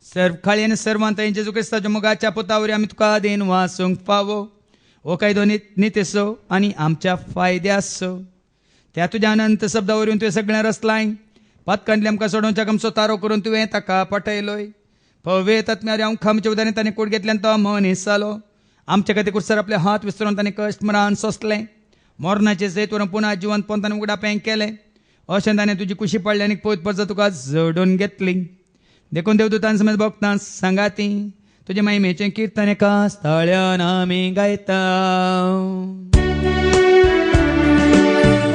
सर्व खाळी आनी सर्वांत जेजू क्रिस्ताच्या मुगाच्या पुतावरी आमी तुका दिन वासूंक फावो. हो कायदो नितेसो आनी आमच्या फायद्यासो त्या तुज्या अनंत शब्दा वरून तुवें सगळें रचलाय. पातकांतली आमकां सोडोवच्याक आमचो तारो करून तुवें ताका पटयलोय. पवे तत्म्यार आमकां आमच्या उदानी ताणें कूड घेतल्यान तो मनीस जालो. आमच्या खातीर कुसर आपले हात विसरून ताणें कश्ट मरान सोंसलें. मोरणाचे जैत व्हरून पुन्हा जिवंत पोंतान उगडापें केलें. अशें ताणें तुजी खुशी पडली आनी पयत परत तुका जोडून घेतली. देखून देवदूतान समज भोगतां सांगाती तुजे महिमेचें कीर्तन एका स्थळ्यान आमी गायता.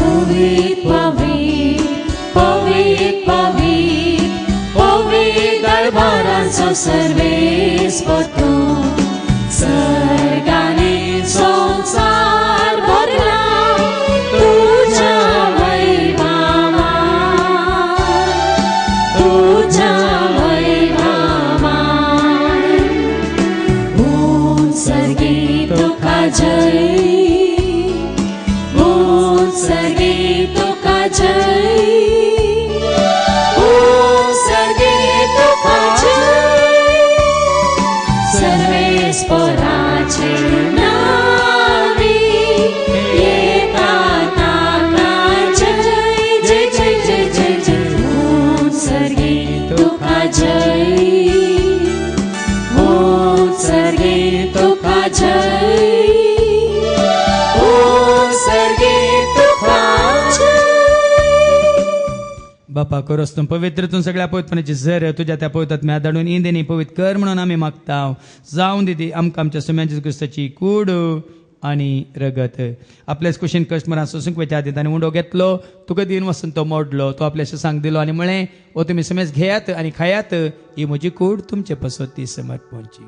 पवित पवित पवित पवित पवित दरबाराचो सर्वेस्प तूं सर्गांनी संसार भरला तुझ्या वैभवान तुझ्या जय ओम सर्गे तुका जय ओम सर्गे तुका जय सर्वेस्पराचे नावी येता ताका जय जय जय जय जय जय ओम सर्गे तुका जय ओम सर्गे तुका जय बापा करोस तूं पवित्रतून सगळ्या पवित्रपणाची झर तुझ्या त्या पवित्रात्म्या धाडून इंदेनी पवित्र कर म्हणून आमी मागता. जावं दिदी आमकां आमच्या सुम्याची क्रिस्ताची कूड आनी रगत आपल्याच कुशीन कस्टमरां सोसूंक वेच्या आदी ताणें उंडो घेतलो तुका दिन वचून तो मोडलो तो आपल्याशी सांग दिलो आनी म्हळें ओ तुमी समेज घेयात आनी खायात ही म्हजी कूड तुमचे पसोती समर्पणची.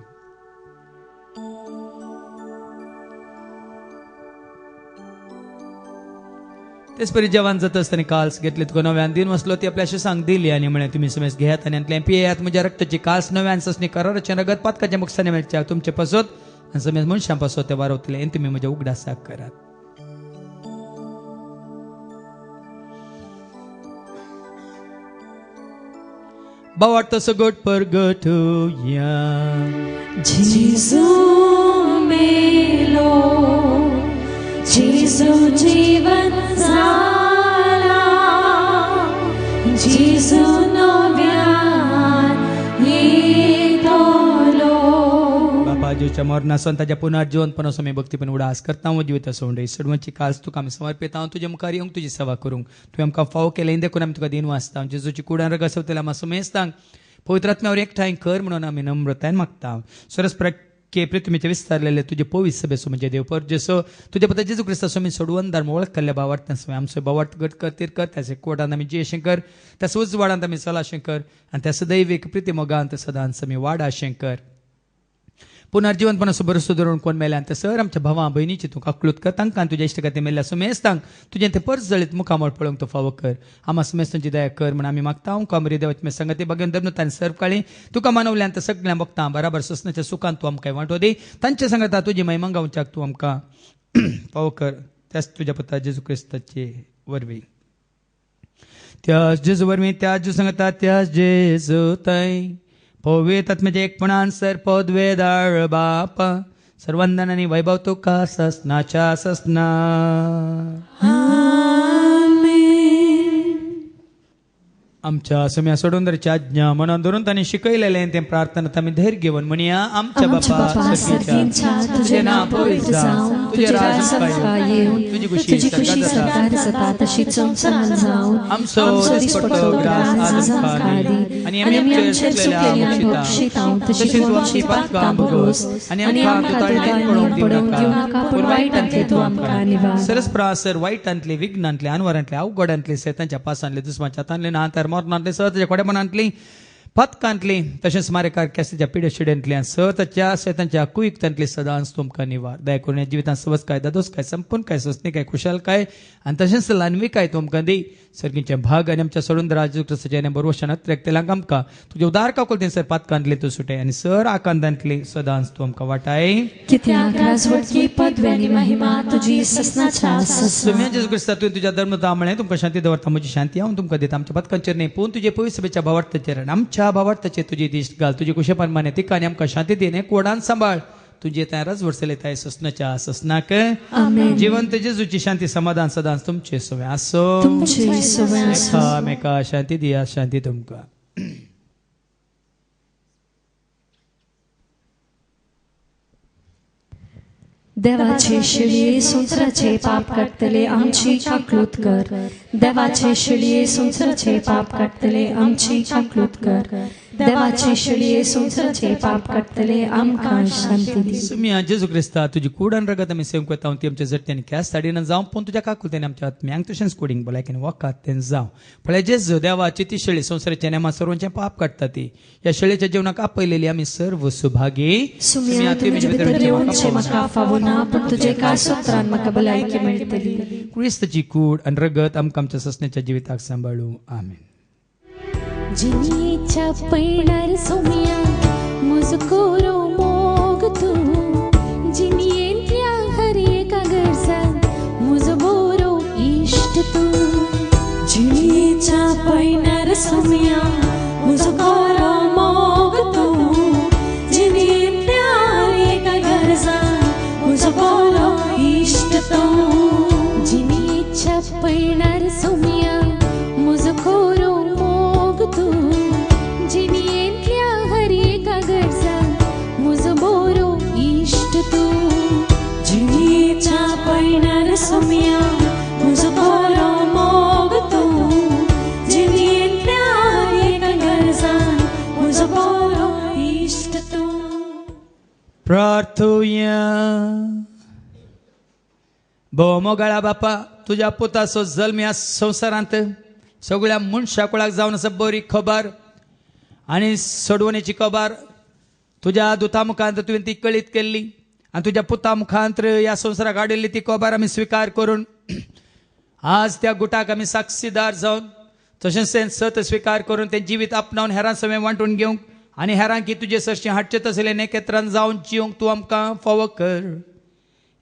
तेच परी जेवण जाता आसतना काल्स घेतले तुका नव्यान दिन वसलो ती आपल्याशी सांग दिली आनी म्हळें तुमी समेज घेयात आनी अंतल्यान पियेयात म्हज्या रक्ताची काल्स नव्यान ससणी कराराचें रगत पातकाच्या मुखाने मेळच्या तुमचे पसोत आनी समेज मनशां पसोत ते वारवतले आनी तुमी म्हज्या उगडासाक करात. बावाट तसो गोट परगटुया जेजू मेलो जेजू जीवन जाला जेजू नव्यान येतलो. बापा जेच्या मरणासून ताच्या पुनर्जीवनपणा समय भक्तीपण उडास करता व जिवित सोंडे सडवंची काल्स तुका आमी समर्पित हांव तुजे मुखार येवंक तुजी सेवा करूंक तुवें आमकां फाव केलें देखून आमी तुका दिन वाचता. जेजूची कुडान रगत सवतले आमी समेस्तांक पवित्रात्म्यावर एकठांय कर म्हणून आमी नम्रतायेन मागता. सरस के पृथ्वीचे विस्तारलेले तुझे पवित्र सभेसो म्हणजे देव पर जेसो तुझे पता जेजू क्रिस्ता स्वामी सोडवून धर्म वळख केल्ल्या बावार्थ आमचो बावार्थ गट कर तीर कर त्याचे कोटांत आमी जियेशें कर त्या उजवाडांत आमी चलाशें कर आनी त्या सदैविक प्रिती मोगांत सदांच आमी वाडाशें कर. पुनर्जीवनपणा सुबरसो धरून कोण मेल्यान ते सर आमच्या भावां भयणीची तूं काकलूत कर तांकां तुज्या इश्टगाती मेल्ल्या सुमेस्तांक तुजें ते परस जळीत मुखामळ पळोवंक तो फावो कर. आम्हा सुमेस्तांची दया कर म्हण आमी मागता. हांव कामरी देवाची संगती बगेन धरून सर्व काळी तुका मानवल्यान ते सगळ्यां भक्तां बराबर ससनाच्या सुखांत तूं आमकां वांटो दी. तांच्या सांगता तुजी महिमा गावच्याक तूं आमकां फावो कर. त्याच तुज्या पुता जेजू क्रिस्ताचे वरवीं त्याच जेजू वरवीं त्याच जेजू सांगता त्याच जेजू थंय पवित्र आत्म्याचे एकपणान सर पदवेदार बाप सर्वंदन आनी वैभव तुका ससनाच्या ससना. आमच्या सम्या सोडून दरच्या आज्ञा मनात धरून त्यांनी शिकयलेले ते प्रार्थना आम्ही धैर्य घेऊन म्हणूया आमच्या बापा सर्गीच्या तुझे नाव पवित्र जावं तुझे राज्य सत्ता येऊन तुझी खुशी सदार सता तशीच संसारात जाऊन आमचो दिसपट्टो ग्रास आज खादी आणि आमचे सुकलेल्या अपेक्षितां तशीच वंशी पातकां भोगोस आणि आमकां तुताळणेन पडून घेऊ नका पण वाईटांतले तू आमकां निवार सरस प्रासर वाईटांतले विघ्नांतले अनवरांतले अवघडांतले सैतांच्या पासांतले दुस्माच्या तांतले नांतर मरणांतले सहताच्या कोडेपणांतली पथकांतली तशेंच मारेकार केसाच्या पिड्याशिड्यांतल्यान सहताच्या सैतांच्या कुयुक्तांतली सदांच तुमकां निवार दया करून ह्या जिवितांत सवस काय दादोस काय संपूर्ण काय सोसणी काय खुशाल काय आनी तशेंच लानवी काय तुमकां दी सर्गीचे भाग आनी आमच्या सोडून राजू क्रिस्ताच्या बरोवशान त्रेकतेलांक आमकां तुजे उदार काकुल सर पातकांतले तूं सुटय आनी सर आकांतांतली सदांच तुमकां वाटाय कित्याक राजवटकी पदवी आनी महिमा तुजी ससनाच्या सुम्या जेजू क्रिस्ता तुवें तुज्या धर्म दामणे तुमकां शांती दवरता म्हजी शांती हांव तुमकां दिता आमच्या पथकांचेर न्ही पूण तुजे पवित्र सभेच्या भावार्थाचेर आनी आमच्या भावार्थाचेर तुजी दिश्ट घाल तुजे कुशे प्रमाणे तिका आनी आमकां शांती दी आनी कोडान सांबाळ तुझे तयारच वर्सले ताय ससनाच्या ससनाक जिवंत जेजूची शांती समाधान सदांच तुमचे सोवे आसो तुमचे सोवे आसो मेका शांती दिया शांती तुमकां देवाचे शिळये संसाराचे पाप काडटले आमची काकलूत कर देवाचे शिळये संसाराचे पाप काडटले आमची काकलूत कर देवाचे शिळये संसाराचे पाप काडटले आमकां शांती दी सुम्या जेजू क्रिस्ता तुजी कूडान रगत आमी सेवक करता ती आमच्या जट्ट्यानी कॅस ताडीन जावं पूण तुज्या काकुलतेन आमच्या आत्म्यांक तशेंच कुडींग भलायकेन वकात तें जावं फळे जेजू देवाची ती शिळी संसाराच्या नेमा सर्वांचें पाप काडटा ती ह्या शिळेच्या जिवनाक आपयलेली आमी सर्व सुभागी सुम्या तुजे भितर येवनचे म्हाका फावना पूण तुजे कांय सुत्रान म्हाका भलायकी मेळटली क्रिस्ताची कूड आनी रगत आमकां आमच्या ससण्याच्या जिविताक सांबाळूं आमेन जिनीच्या पैणार सोमिया मुजकोरो मोग तू जिनियेंतल्या हर एका गरजाक मुजो बोरो इश्ट तू जिनीच्या पैणार सोमिया मुजकोरो मोग तू जिनीतल्या हर एका गरजाक मुजो बोरो इश्ट तू जिनीच्या पैणार सोमिया मुजकोरो तू जिनियेंतल्या हर एका गरजाक मुजो बोरो इश्ट तू जिनीच्या पैणार सोमिया मुजो बोरो मोग तू जिनीतल्या हर एका गरजाक मुजो बोरो इश्ट तू प्रार्थुया भोवमोगाळा बापा तुज्या पुताचो जल्म ह्या संवसारांत सगळ्या मनशाकुळाक जावन आसा बरी खबर आनी सोडवणेची खबर तुज्या दुता मुखांत तुवें ती कळीत केल्ली आनी तुज्या पुता मुखांत ह्या संवसाराक हाडिल्ली ती खबर आमी स्विकार करून आज त्या गुटाक आमी साक्षीदार जावन तशेंच तें सत स्विकार करून तें जिवीत आपणावन हेरां समें वांटून घेवंक आनी हेरांक की तुजे सरचें हाडचें तसलें नेकेत्रान जावन जिवंक तूं आमकां फावो कर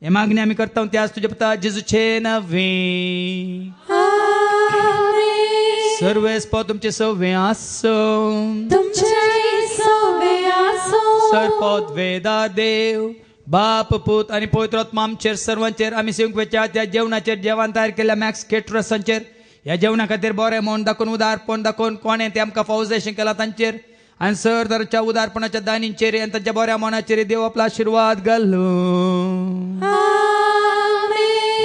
हे मागणी आमी करता ते आज तुजे पुता जेजूचे नवे सर्वेस्प तुमचे सवे आसो तुमचे सवे आसो सरपद वेदा देव बाप पूत आनी पवित्र आत्मा आमचेर सर्वांचेर आमी सेवंक वेच्या त्या जेवणाचेर जेवण तयार केल्या मॅक्स केटरसांचेर ह्या जेवणा खातीर बरें मन दाखोवन उदारपण दाखोवन कोणें तें आमकां फावजेशन केलां तांचेर आनी सर तराच्या उदारपणाच्या दानींचेर आनी तांच्या बऱ्या मनाचेर देव आपलो आशिर्वाद घालूं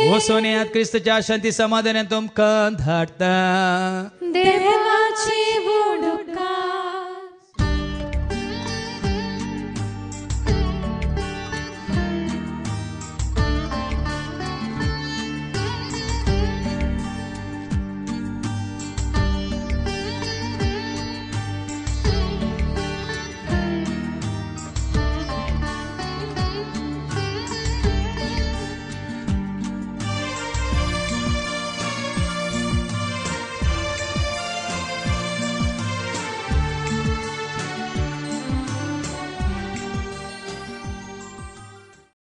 हो सोन्यात क्रिस्ताच्या शांती समाधानान तुमकां धाडटा देव